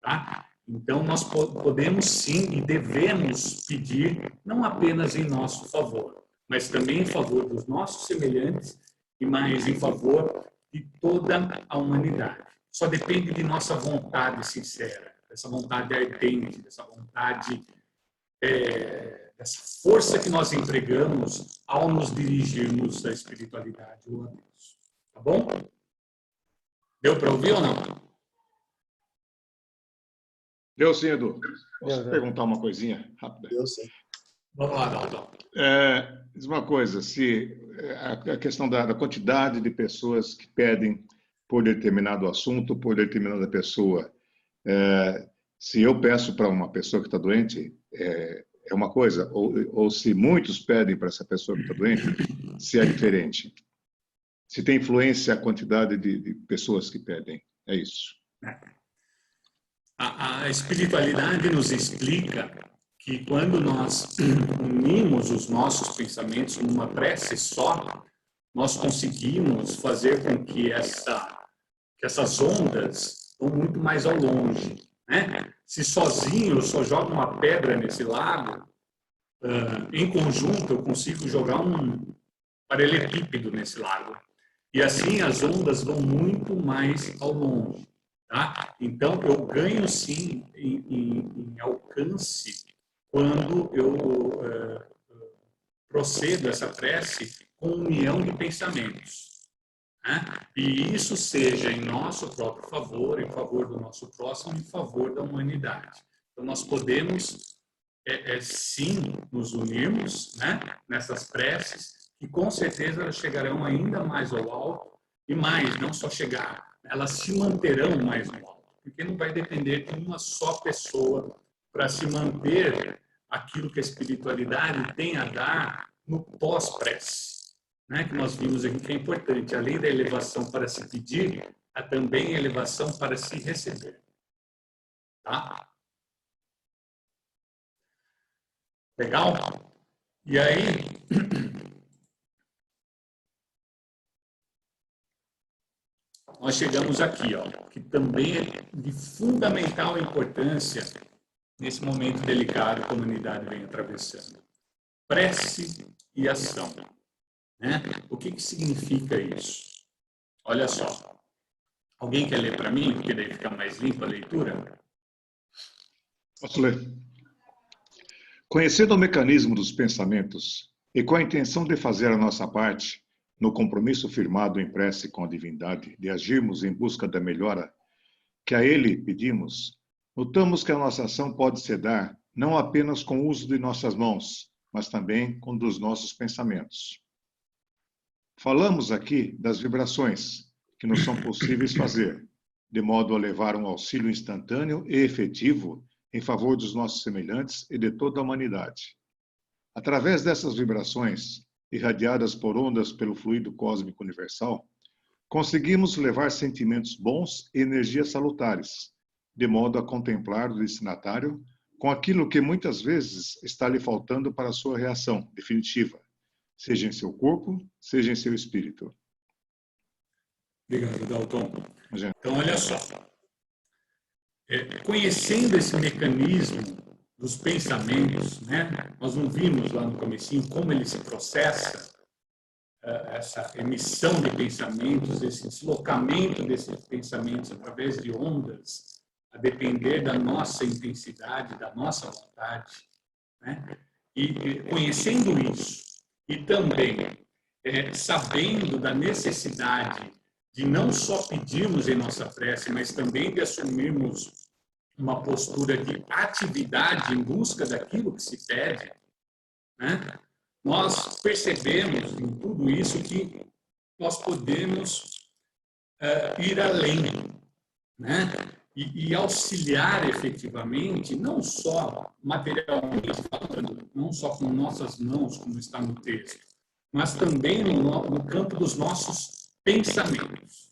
Tá? Então, nós podemos sim e devemos pedir, não apenas em nosso favor, mas também em favor dos nossos semelhantes e mais em favor de toda a humanidade. Só depende de nossa vontade sincera, dessa vontade ardente, dessa vontade, dessa força que nós empregamos ao nos dirigirmos à espiritualidade ou a Deus. Tá bom? Deu para ouvir ou não? Deu sim, Edu. Posso perguntar uma coisinha rápida? Deu sim. Vamos lá, Dalton. Diz uma coisa, se a questão da quantidade de pessoas que pedem por determinado assunto, por determinada pessoa, se eu peço para uma pessoa que está doente, é uma coisa, ou se muitos pedem para essa pessoa que está doente, se é diferente. Se tem influência a quantidade de pessoas que pedem, é isso. A espiritualidade nos explica que quando nós unimos os nossos pensamentos numa prece só, nós conseguimos fazer com que essas ondas vão muito mais ao longe. Né? Se sozinho eu só jogo uma pedra nesse lago, em conjunto eu consigo jogar um paralelepípedo nesse lago. E assim as ondas vão muito mais ao longe. Tá? Então, eu ganho sim em alcance quando eu procedo essa prece com união de pensamentos. Né? E isso seja em nosso próprio favor, em favor do nosso próximo, em favor da humanidade. Então, nós podemos sim nos unirmos, né, nessas preces, que com certeza elas chegarão ainda mais ao alto, e mais, não só chegar, elas se manterão mais no alto, porque não vai depender de uma só pessoa para se manter aquilo que a espiritualidade tem a dar no pós-prece, né? Que nós vimos aqui que é importante, além da elevação para se pedir, há também a elevação para se receber. Tá? Legal? E aí... nós chegamos aqui, ó, que também é de fundamental importância nesse momento delicado que a humanidade vem atravessando. Prece e ação. Né? O que significa isso? Olha só. Alguém quer ler para mim, porque daí fica mais limpa a leitura? Posso ler. Conhecendo o mecanismo dos pensamentos e com a intenção de fazer a nossa parte, no compromisso firmado em prece com a divindade, de agirmos em busca da melhora que a Ele pedimos, notamos que a nossa ação pode se dar não apenas com o uso de nossas mãos, mas também com dos nossos pensamentos. Falamos aqui das vibrações que nos são possíveis fazer, de modo a levar um auxílio instantâneo e efetivo em favor dos nossos semelhantes e de toda a humanidade. Através dessas vibrações, irradiadas por ondas pelo fluido cósmico universal, conseguimos levar sentimentos bons e energias salutares, de modo a contemplar o destinatário com aquilo que muitas vezes está lhe faltando para a sua reação definitiva, seja em seu corpo, seja em seu espírito. Obrigado, Dalton. Então, olha só. Conhecendo esse mecanismo dos pensamentos, né? Nós não vimos lá no comecinho como ele se processa, essa emissão de pensamentos, esse deslocamento desses pensamentos através de ondas, a depender da nossa intensidade, da nossa vontade. Né? E conhecendo isso, e também sabendo da necessidade de não só pedirmos em nossa prece, mas também de assumirmos uma postura de atividade em busca daquilo que se pede, né? Nós percebemos em tudo isso que nós podemos ir além, né? E auxiliar efetivamente, não só materialmente falando, não só com nossas mãos, como está no texto, mas também no campo dos nossos pensamentos.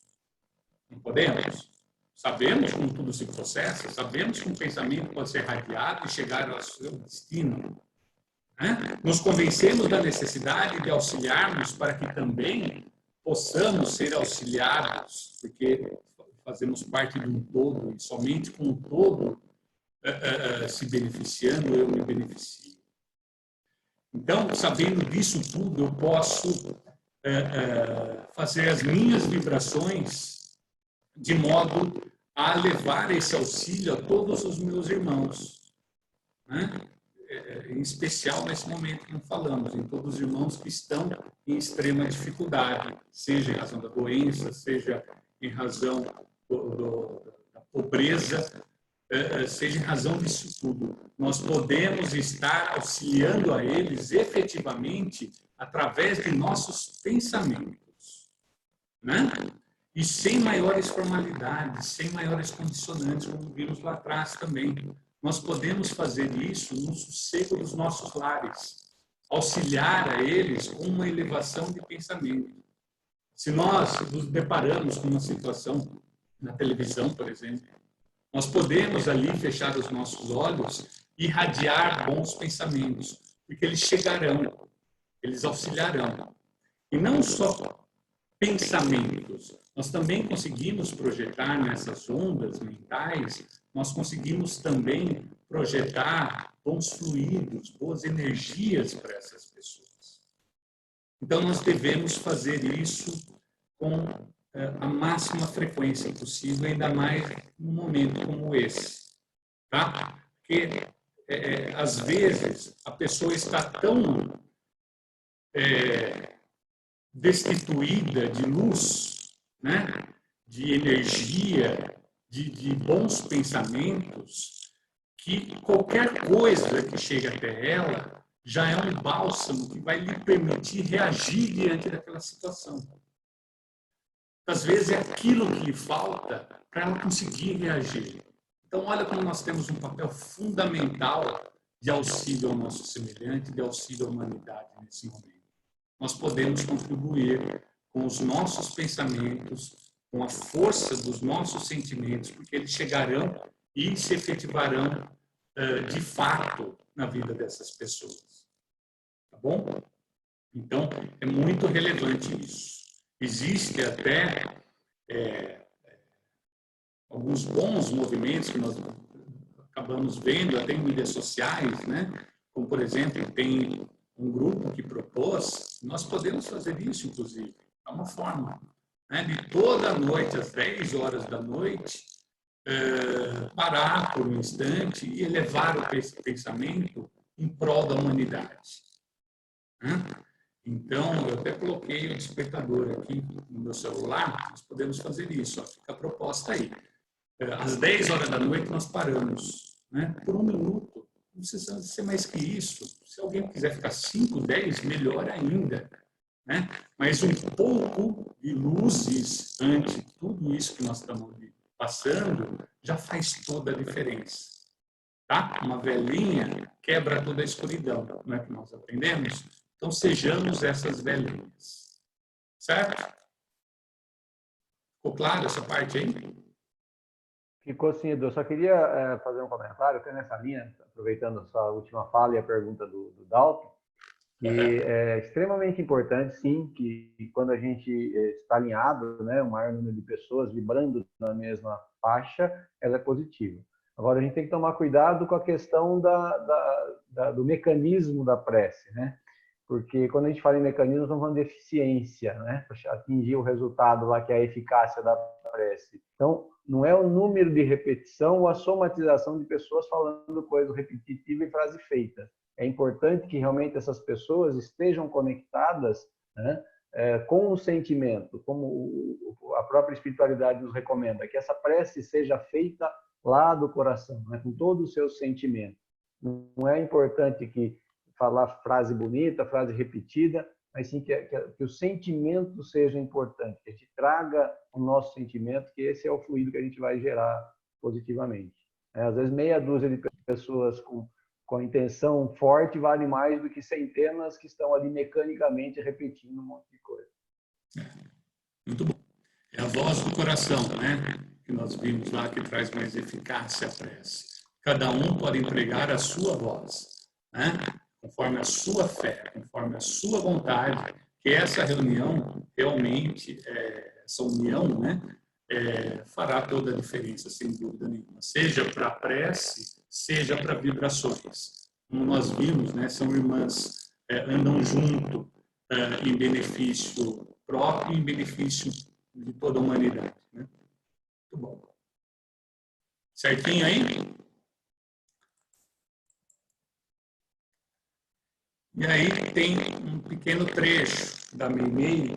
Não podemos? Sabemos como tudo se processa, sabemos que um pensamento pode ser radiado e chegar ao seu destino. Né? Nos convencemos da necessidade de auxiliarmos para que também possamos ser auxiliados, porque fazemos parte de um todo, e somente com o todo se beneficiando, eu me beneficio. Então, sabendo disso tudo, eu posso fazer as minhas vibrações de modo a levar esse auxílio a todos os meus irmãos, né? Em especial nesse momento que falamos, em todos os irmãos que estão em extrema dificuldade, seja em razão da doença, seja em razão da pobreza, seja em razão disso tudo. Nós podemos estar auxiliando a eles efetivamente através de nossos pensamentos, né? E sem maiores formalidades, sem maiores condicionantes, como vimos lá atrás também. Nós podemos fazer isso no sossego dos nossos lares, auxiliar a eles com uma elevação de pensamento. Se nós nos deparamos com uma situação na televisão, por exemplo, nós podemos ali fechar os nossos olhos e irradiar bons pensamentos, porque eles chegarão, eles auxiliarão. E não só pensamentos, nós também conseguimos projetar nessas ondas mentais, nós conseguimos também projetar bons fluidos, boas energias para essas pessoas. Então, nós devemos fazer isso com a máxima frequência possível, ainda mais num momento como esse. Tá? Porque, às vezes, a pessoa está tão destituída de luz, né? De energia, de bons pensamentos, que qualquer coisa que chegue até ela já é um bálsamo que vai lhe permitir reagir diante daquela situação. Às vezes é aquilo que lhe falta para ela conseguir reagir. Então, olha como nós temos um papel fundamental de auxílio ao nosso semelhante, de auxílio à humanidade nesse momento. Nós podemos contribuir com os nossos pensamentos, com a força dos nossos sentimentos, porque eles chegarão e se efetivarão de fato na vida dessas pessoas. Tá bom? Então, é muito relevante isso. Existe até alguns bons movimentos que nós acabamos vendo até em mídias sociais, né? Como, por exemplo, tem um grupo que propôs, nós podemos fazer isso, inclusive. É uma forma, né, de toda noite, às 10 horas da noite, parar por um instante e elevar o pensamento em prol da humanidade. Né? Então, eu até coloquei o despertador aqui no meu celular, nós podemos fazer isso, ó, fica a proposta aí. Às 10 horas da noite nós paramos, né, por 1 minuto. Não precisa ser mais que isso. Se alguém quiser ficar 5, 10, melhor ainda. Né? Mas um pouco de luzes ante tudo isso que nós estamos passando já faz toda a diferença. Tá? Uma velinha quebra toda a escuridão. Não é que nós aprendemos? Então, sejamos essas velinhas. Certo? Ficou claro essa parte aí? Ficou sim, Edu. Eu só queria fazer um comentário, até nessa linha, aproveitando a sua última fala e a pergunta do Dalton, que é extremamente importante, sim, que quando a gente está alinhado, né, um maior número de pessoas vibrando na mesma faixa, ela é positiva. Agora, a gente tem que tomar cuidado com a questão do mecanismo da prece, né? Porque quando a gente fala em mecanismo, estamos falando de eficiência, né? Para atingir o resultado lá, que é a eficácia da prece. Então, não é o número de repetição ou a somatização de pessoas falando coisa repetitiva e frase feita. É importante que realmente essas pessoas estejam conectadas, né, com o sentimento, como a própria espiritualidade nos recomenda, que essa prece seja feita lá do coração, né, com todo o seu sentimento. Não é importante que falar frase bonita, frase repetida, mas sim que o sentimento seja importante, que a gente traga o nosso sentimento, que esse é o fluido que a gente vai gerar positivamente. Às vezes meia dúzia de pessoas com com a intenção forte vale mais do que centenas que estão ali mecanicamente repetindo um monte de coisa. Muito bom. É a voz do coração, né? Que nós vimos lá, que traz mais eficácia à prece. Cada um pode empregar a sua voz, né? Conforme a sua fé, conforme a sua vontade, que essa reunião realmente, essa união, né? Fará toda a diferença, sem dúvida nenhuma. Seja para a prece, seja para vibrações. Como nós vimos, né? São irmãs, andam junto em benefício próprio e em benefício de toda a humanidade, né? Muito bom. Certinho aí? E aí tem um pequeno trecho da Meimei,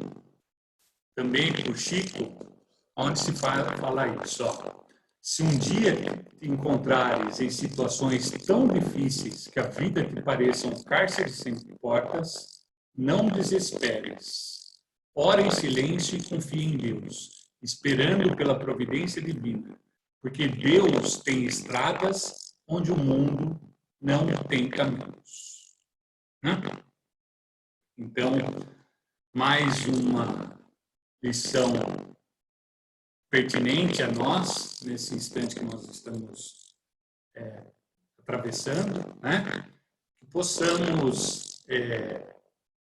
também por Chico, onde se fala isso. Ó. Se um dia te encontrares em situações tão difíceis que a vida te pareça um cárcere sem portas, não desesperes. Ora em silêncio e confia em Deus, esperando pela providência divina, porque Deus tem estradas onde o mundo não tem caminhos. Então, mais uma lição pertinente a nós, nesse instante que nós estamos atravessando, né? Que possamos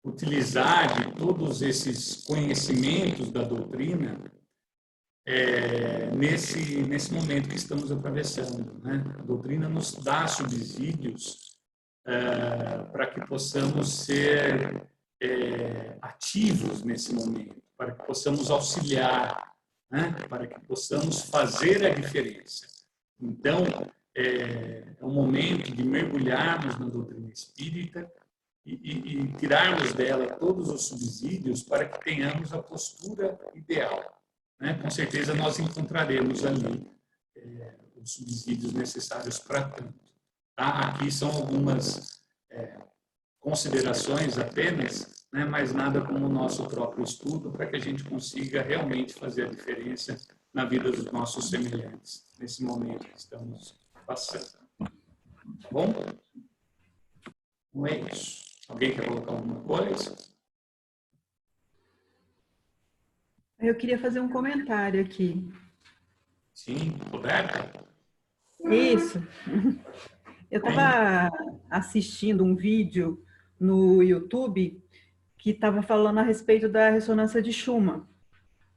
utilizar de todos esses conhecimentos da doutrina nesse momento que estamos atravessando, né? A doutrina nos dá subsídios para que possamos ser ativos nesse momento, para que possamos auxiliar, né? Para que possamos fazer a diferença. Então, é um momento de mergulharmos na doutrina espírita e tirarmos dela todos os subsídios para que tenhamos a postura ideal, né? Com certeza nós encontraremos ali os subsídios necessários para tanto. Tá? Aqui são algumas considerações apenas, né? Mas nada como o nosso próprio estudo para que a gente consiga realmente fazer a diferença na vida dos nossos semelhantes, nesse momento que estamos passando. Tá bom? Não é isso. Alguém quer colocar alguma coisa? Eu queria fazer um comentário aqui. Sim, Roberta? Isso. Eu estava assistindo um vídeo no YouTube que estava falando a respeito da ressonância de Schumann,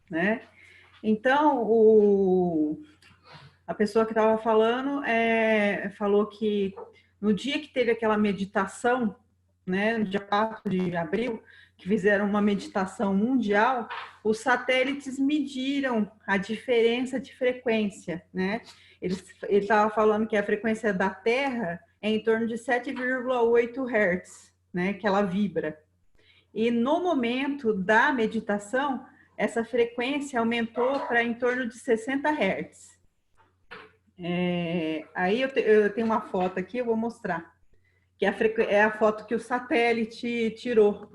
né? Então, a pessoa que estava falando falou que no dia que teve aquela meditação, né, no dia 4 de abril, que fizeram uma meditação mundial, os satélites mediram a diferença de frequência, né? Ele estava falando que a frequência da Terra é em torno de 7,8 Hz, né, que ela vibra. E no momento da meditação, essa frequência aumentou para em torno de 60 Hz. Aí eu tenho uma foto aqui, eu vou mostrar. Que é a foto que o satélite tirou.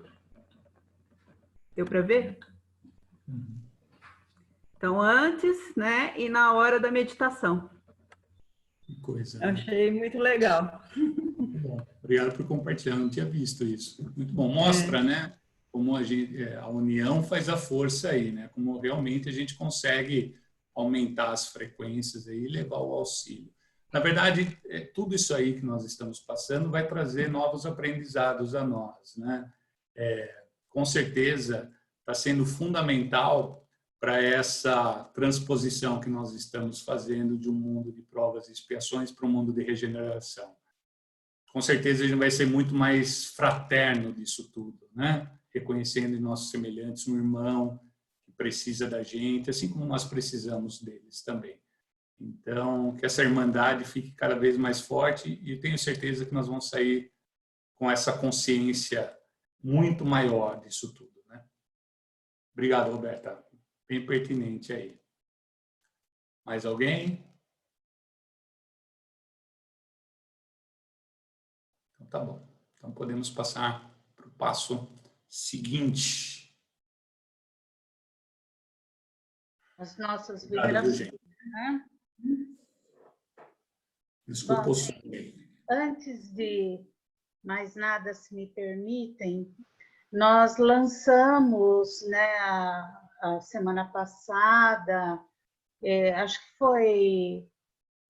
Deu para ver? Então, antes, né, e na hora da meditação. Que coisa. Eu achei muito legal. Muito bom. Obrigado por compartilhar, não tinha visto isso. Muito bom. Mostra, né, como a união faz a força aí, né? Como realmente a gente consegue aumentar as frequências aí e levar o auxílio. Na verdade, tudo isso aí que nós estamos passando vai trazer novos aprendizados a nós, né? Com certeza está sendo fundamental para essa transposição que nós estamos fazendo de um mundo de provas e expiações para um mundo de regeneração. Com certeza a gente vai ser muito mais fraterno disso tudo, né? Reconhecendo em nossos semelhantes um irmão que precisa da gente, assim como nós precisamos deles também. Então, que essa irmandade fique cada vez mais forte e tenho certeza que nós vamos sair com essa consciência muito maior disso tudo, né? Obrigado, Roberta. Bem pertinente aí. Mais alguém? Então, tá bom. Então, podemos passar para o passo seguinte. As nossas vibrações, né? Desculpa o som. antes de mais nada, se me permitem, nós lançamos, né, a semana passada, acho que foi,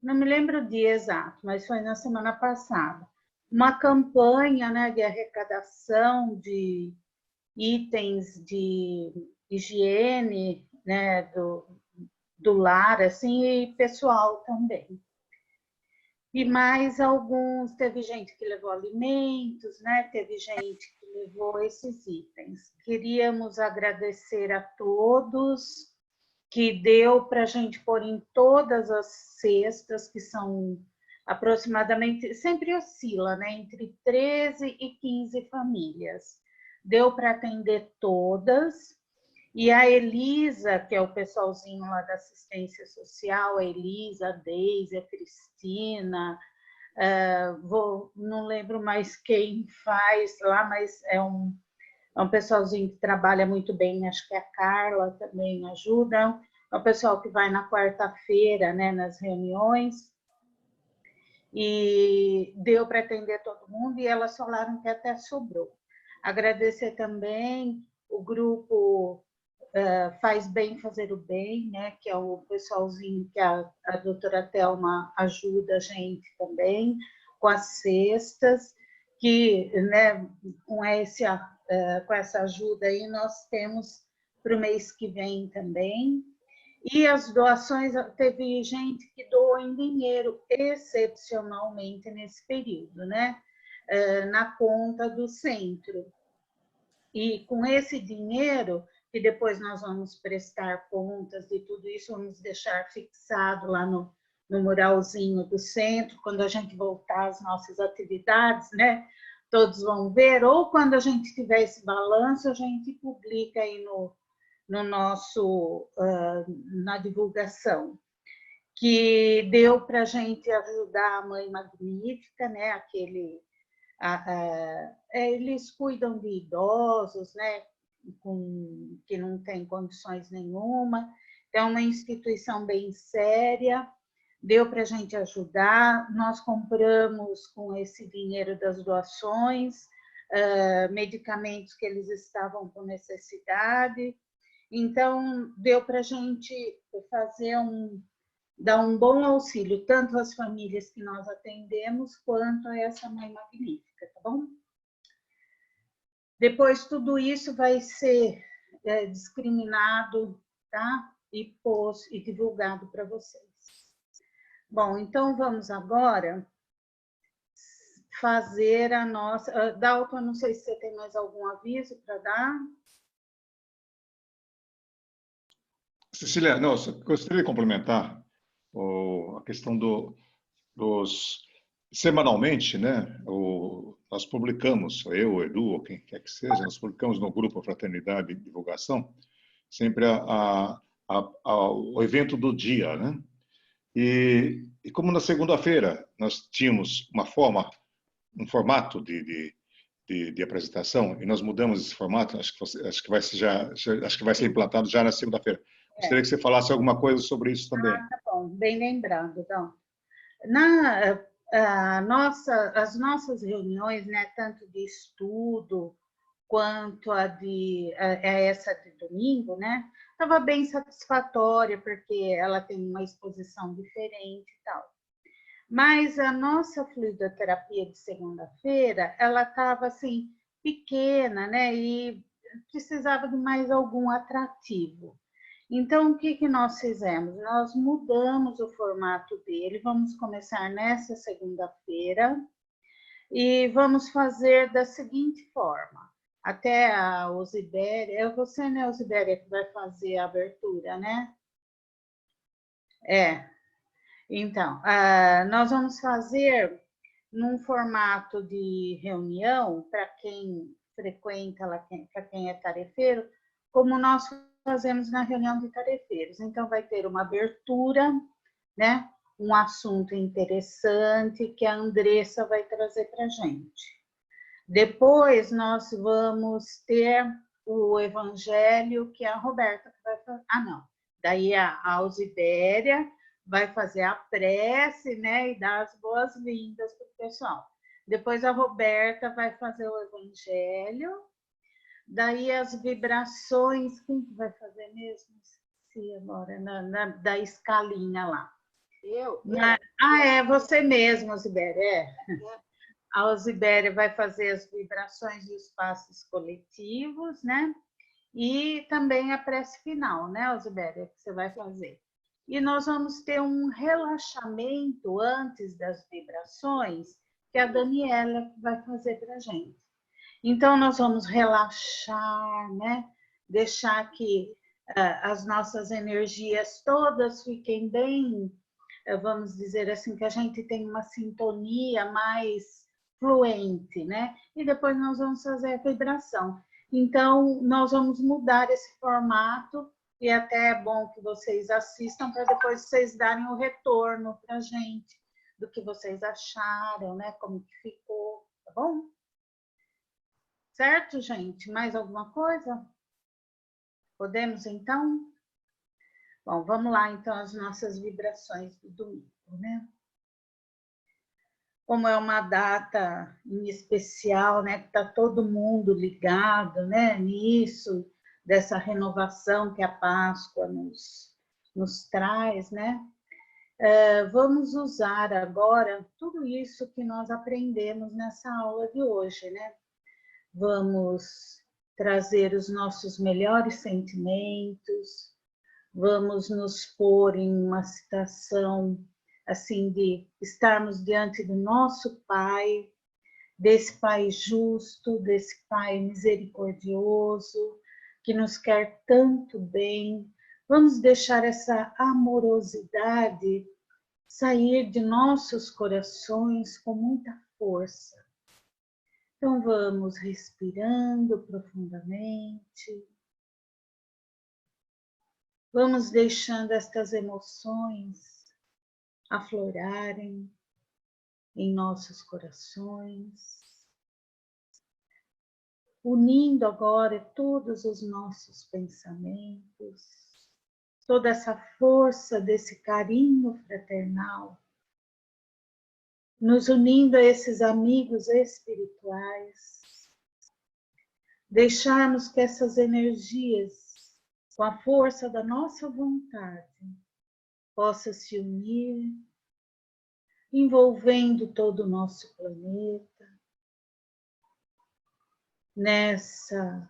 não me lembro o dia exato, mas foi na semana passada, uma campanha, né, de arrecadação de itens de higiene, né, do lar, assim, e pessoal também. E mais alguns, teve gente que levou alimentos, né? Teve gente que levou esses itens. Queríamos agradecer a todos, que deu para a gente pôr em todas as cestas, que são aproximadamente, sempre oscila, né? Entre 13 e 15 famílias. Deu para atender todas. E a Elisa, que é o pessoalzinho lá da assistência social, a Elisa, a Deise, a Cristina, não lembro mais quem faz lá, mas é um pessoalzinho que trabalha muito bem, acho que a Carla também ajuda, é o pessoal que vai na quarta-feira, né, nas reuniões, e deu para atender todo mundo, e elas falaram que até sobrou. Agradecer também o grupo Faz Bem Fazer o Bem, né, que é o pessoalzinho que a doutora Thelma ajuda a gente também, com as cestas, que, né, com essa ajuda aí nós temos para o mês que vem também. E as doações, teve gente que doou em dinheiro, excepcionalmente nesse período, né, na conta do centro. E com esse dinheiro, que depois nós vamos prestar contas de tudo isso, vamos deixar fixado lá no muralzinho do centro, quando a gente voltar às nossas atividades, né? Todos vão ver, ou quando a gente tiver esse balanço, a gente publica aí no nosso, na divulgação, que deu para a gente ajudar a Mãe Magnífica, né? Eles cuidam de idosos, né? Que não tem condições nenhuma, é uma instituição bem séria, deu para a gente ajudar, nós compramos com esse dinheiro das doações, medicamentos que eles estavam com necessidade, então deu para a gente dar um bom auxílio, tanto às famílias que nós atendemos, quanto a essa Mãe Magnífica, tá bom? Depois, tudo isso vai ser discriminado, tá? E divulgado para vocês. Bom, então vamos agora fazer a nossa... Dalton, não sei se você tem mais algum aviso para dar. Cecília, não, gostaria de complementar a questão dos... Semanalmente, né, nós publicamos, eu, o Edu, ou quem quer que seja, nós publicamos no grupo Fraternidade e Divulgação, sempre o evento do dia, né? E como na segunda-feira nós tínhamos um formato de apresentação, e nós mudamos esse formato, acho que vai ser implantado já na segunda-feira. Gostaria que você falasse alguma coisa sobre isso também. Tá bom, bem lembrado, então. As nossas reuniões, né, tanto de estudo quanto essa de domingo, né, estava bem satisfatória, porque ela tem uma exposição diferente e tal. Mas a nossa fluidoterapia de segunda-feira, ela estava assim, pequena, né, e precisava de mais algum atrativo. Então, o que nós fizemos? Nós mudamos o formato dele, vamos começar nessa segunda-feira e vamos fazer da seguinte forma. Até a Osibéria, é você, né, Osibéria, que vai fazer a abertura, né? Então, nós vamos fazer num formato de reunião, para quem frequenta, para quem é tarefeiro, como nós fazemos na reunião de tarefeiros. Então, vai ter uma abertura, né? Um assunto interessante que a Andressa vai trazer para a gente. Depois, nós vamos ter o evangelho, que é a Roberta que vai fazer. Daí a Alzibéria vai fazer a prece, né, e dar as boas-vindas para o pessoal. Depois a Roberta vai fazer o evangelho. Daí as vibrações, quem que vai fazer mesmo? Esqueci agora, da escalinha lá. É você mesmo, Zibéria. A Zibéria vai fazer as vibrações e os passos coletivos, né? E também a prece final, né, Zibéria, que você vai fazer. E nós vamos ter um relaxamento antes das vibrações, que a Daniela vai fazer para a gente. Então, nós vamos relaxar, né? Deixar que as nossas energias todas fiquem bem, vamos dizer assim, que a gente tem uma sintonia mais fluente, né? E depois nós vamos fazer a vibração. Então, nós vamos mudar esse formato e até é bom que vocês assistam para depois vocês darem o retorno para a gente do que vocês acharam, né? Como que ficou, tá bom? Certo, gente? Mais alguma coisa? Podemos, então? Bom, vamos lá, então, as nossas vibrações do domingo, né? Como é uma data em especial, né? Que está todo mundo ligado, né? Nisso, dessa renovação que a Páscoa nos traz, né? Vamos usar agora tudo isso que nós aprendemos nessa aula de hoje, né? Vamos trazer os nossos melhores sentimentos, vamos nos pôr em uma situação assim de estarmos diante do nosso Pai, desse Pai justo, desse Pai misericordioso, que nos quer tanto bem. Vamos deixar essa amorosidade sair de nossos corações com muita força. Então, vamos respirando profundamente. Vamos deixando estas emoções aflorarem em nossos corações. Unindo agora todos os nossos pensamentos, toda essa força desse carinho fraternal, nos unindo a esses amigos espirituais, deixarmos que essas energias, com a força da nossa vontade, possam se unir, envolvendo todo o nosso planeta, nessa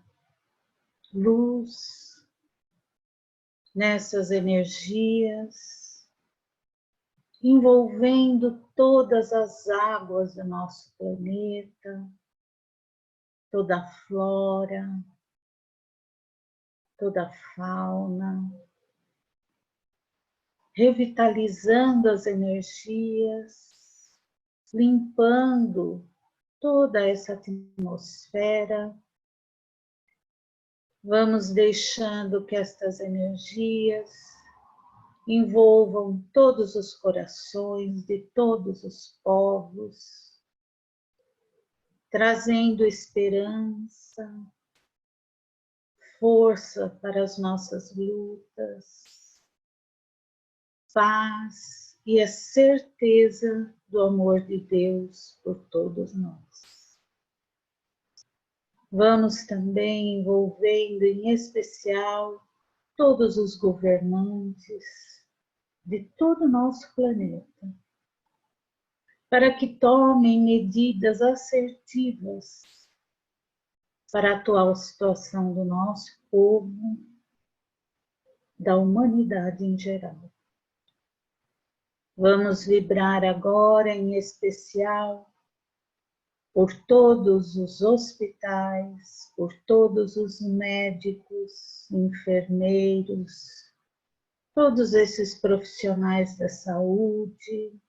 luz, nessas energias, envolvendo todas as águas do nosso planeta, toda a flora, toda a fauna, revitalizando as energias, limpando toda essa atmosfera. Vamos deixando que estas energias envolvam todos os corações de todos os povos, trazendo esperança, força para as nossas lutas, paz e a certeza do amor de Deus por todos nós. Vamos também envolvendo em especial todos os governantes de todo o nosso planeta, para que tomem medidas assertivas para a atual situação do nosso povo, da humanidade em geral. Vamos vibrar agora, em especial, por todos os hospitais, por todos os médicos, enfermeiros, todos esses profissionais da saúde,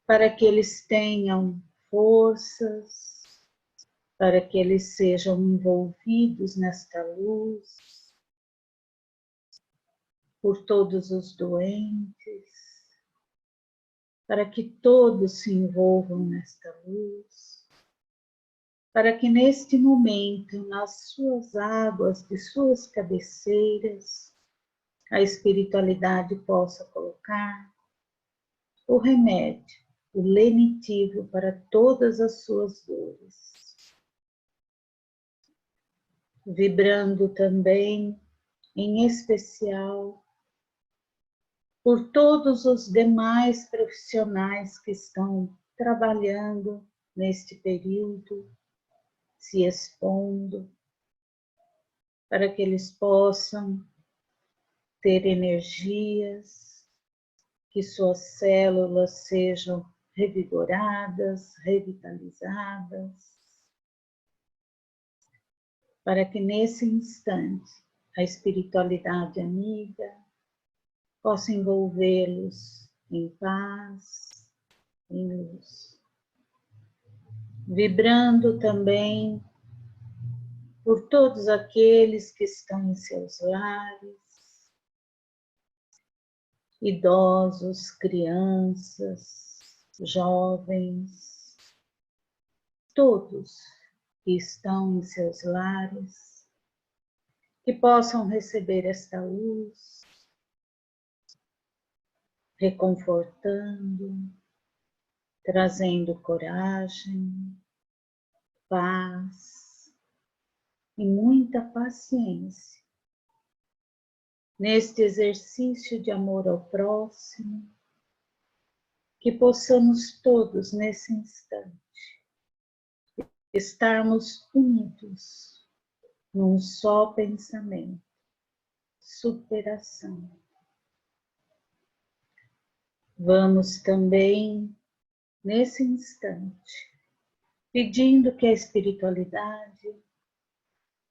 para que eles tenham forças, para que eles sejam envolvidos nesta luz, por todos os doentes, para que todos se envolvam nesta luz, para que neste momento, nas suas águas de suas cabeceiras, a espiritualidade possa colocar o remédio, o lenitivo para todas as suas dores. Vibrando também, em especial, por todos os demais profissionais que estão trabalhando neste período, se expondo, para que eles possam ter energias, que suas células sejam revigoradas, revitalizadas, para que nesse instante a espiritualidade amiga possa envolvê-los em paz, em luz. Vibrando também por todos aqueles que estão em seus lares, idosos, crianças, jovens, todos que estão em seus lares, que possam receber esta luz, reconfortando, trazendo coragem, paz e muita paciência neste exercício de amor ao próximo, que possamos todos nesse instante estarmos unidos num só pensamento, superação. Vamos também, nesse instante, pedindo que a espiritualidade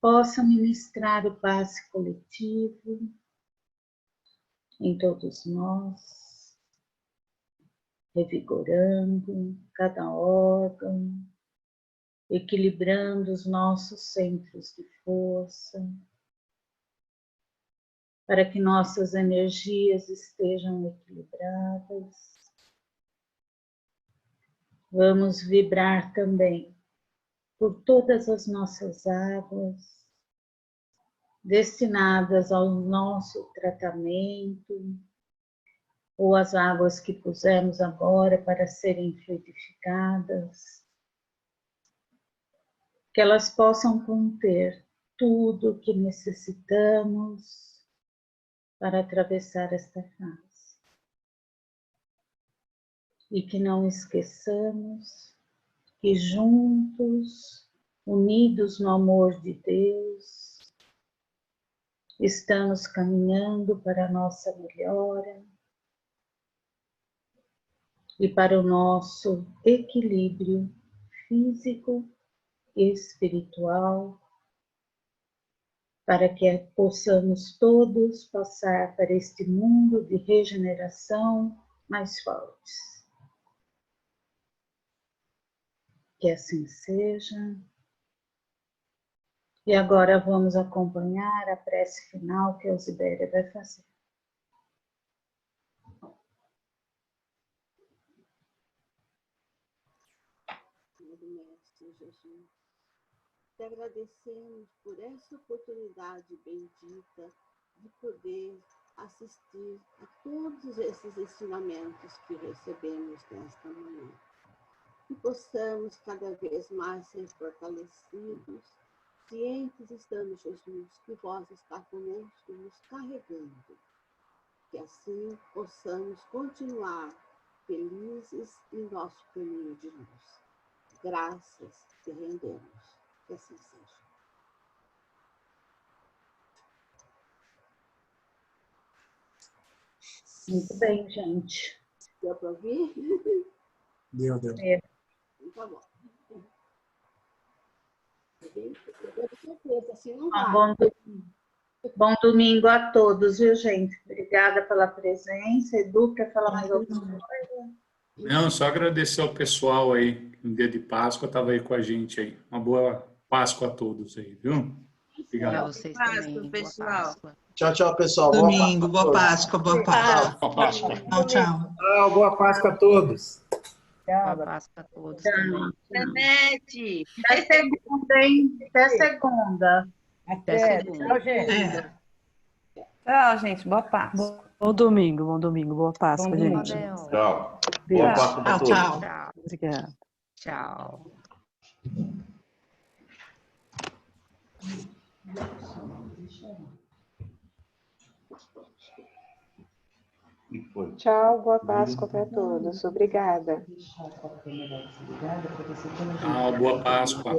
possa ministrar o passe coletivo em todos nós, revigorando cada órgão, equilibrando os nossos centros de força, para que nossas energias estejam equilibradas. Vamos vibrar também por todas as nossas águas, destinadas ao nosso tratamento, ou as águas que pusemos agora para serem fluidificadas, que elas possam conter tudo o que necessitamos para atravessar esta fase. E que não esqueçamos que juntos, unidos no amor de Deus, estamos caminhando para a nossa melhora e para o nosso equilíbrio físico e espiritual, para que possamos todos passar para este mundo de regeneração mais fortes. Que assim seja. E agora vamos acompanhar a prece final que a Eusibéria vai fazer. Mestre Jesus, te agradecemos por essa oportunidade bendita de poder assistir a todos esses ensinamentos que recebemos nesta manhã. Que possamos cada vez mais ser fortalecidos, cientes estamos, Jesus, que vós está conosco, nos carregando. Que assim possamos continuar felizes em nosso caminho de luz. Graças te rendemos. Que assim seja. Muito bem, gente. Deu para ouvir? Deu. Tá bom. Eu tenho certeza, assim não vai. Bom domingo a todos, viu, gente? Obrigada pela presença. Edu, quer falar mais alguma coisa? Não, só agradecer ao pessoal aí, no dia de Páscoa, estava aí com a gente aí. Uma boa Páscoa a todos aí, viu? Obrigado. Para vocês também. Pessoal. Tchau, pessoal. Domingo, boa Páscoa, boa Páscoa. Boa Páscoa. Tchau. Tchau, boa Páscoa a todos. Boa Páscoa a todos também. Janete, até segunda, hein? Até segunda. Até. Tchau, gente. Tchau, gente. Boa Páscoa. Bom domingo, boa Páscoa, gente. Tchau. Boa Páscoa para todos. Tchau. Obrigada. Tchau. Tchau, boa Páscoa para todos. Obrigada. Tchau, boa Páscoa.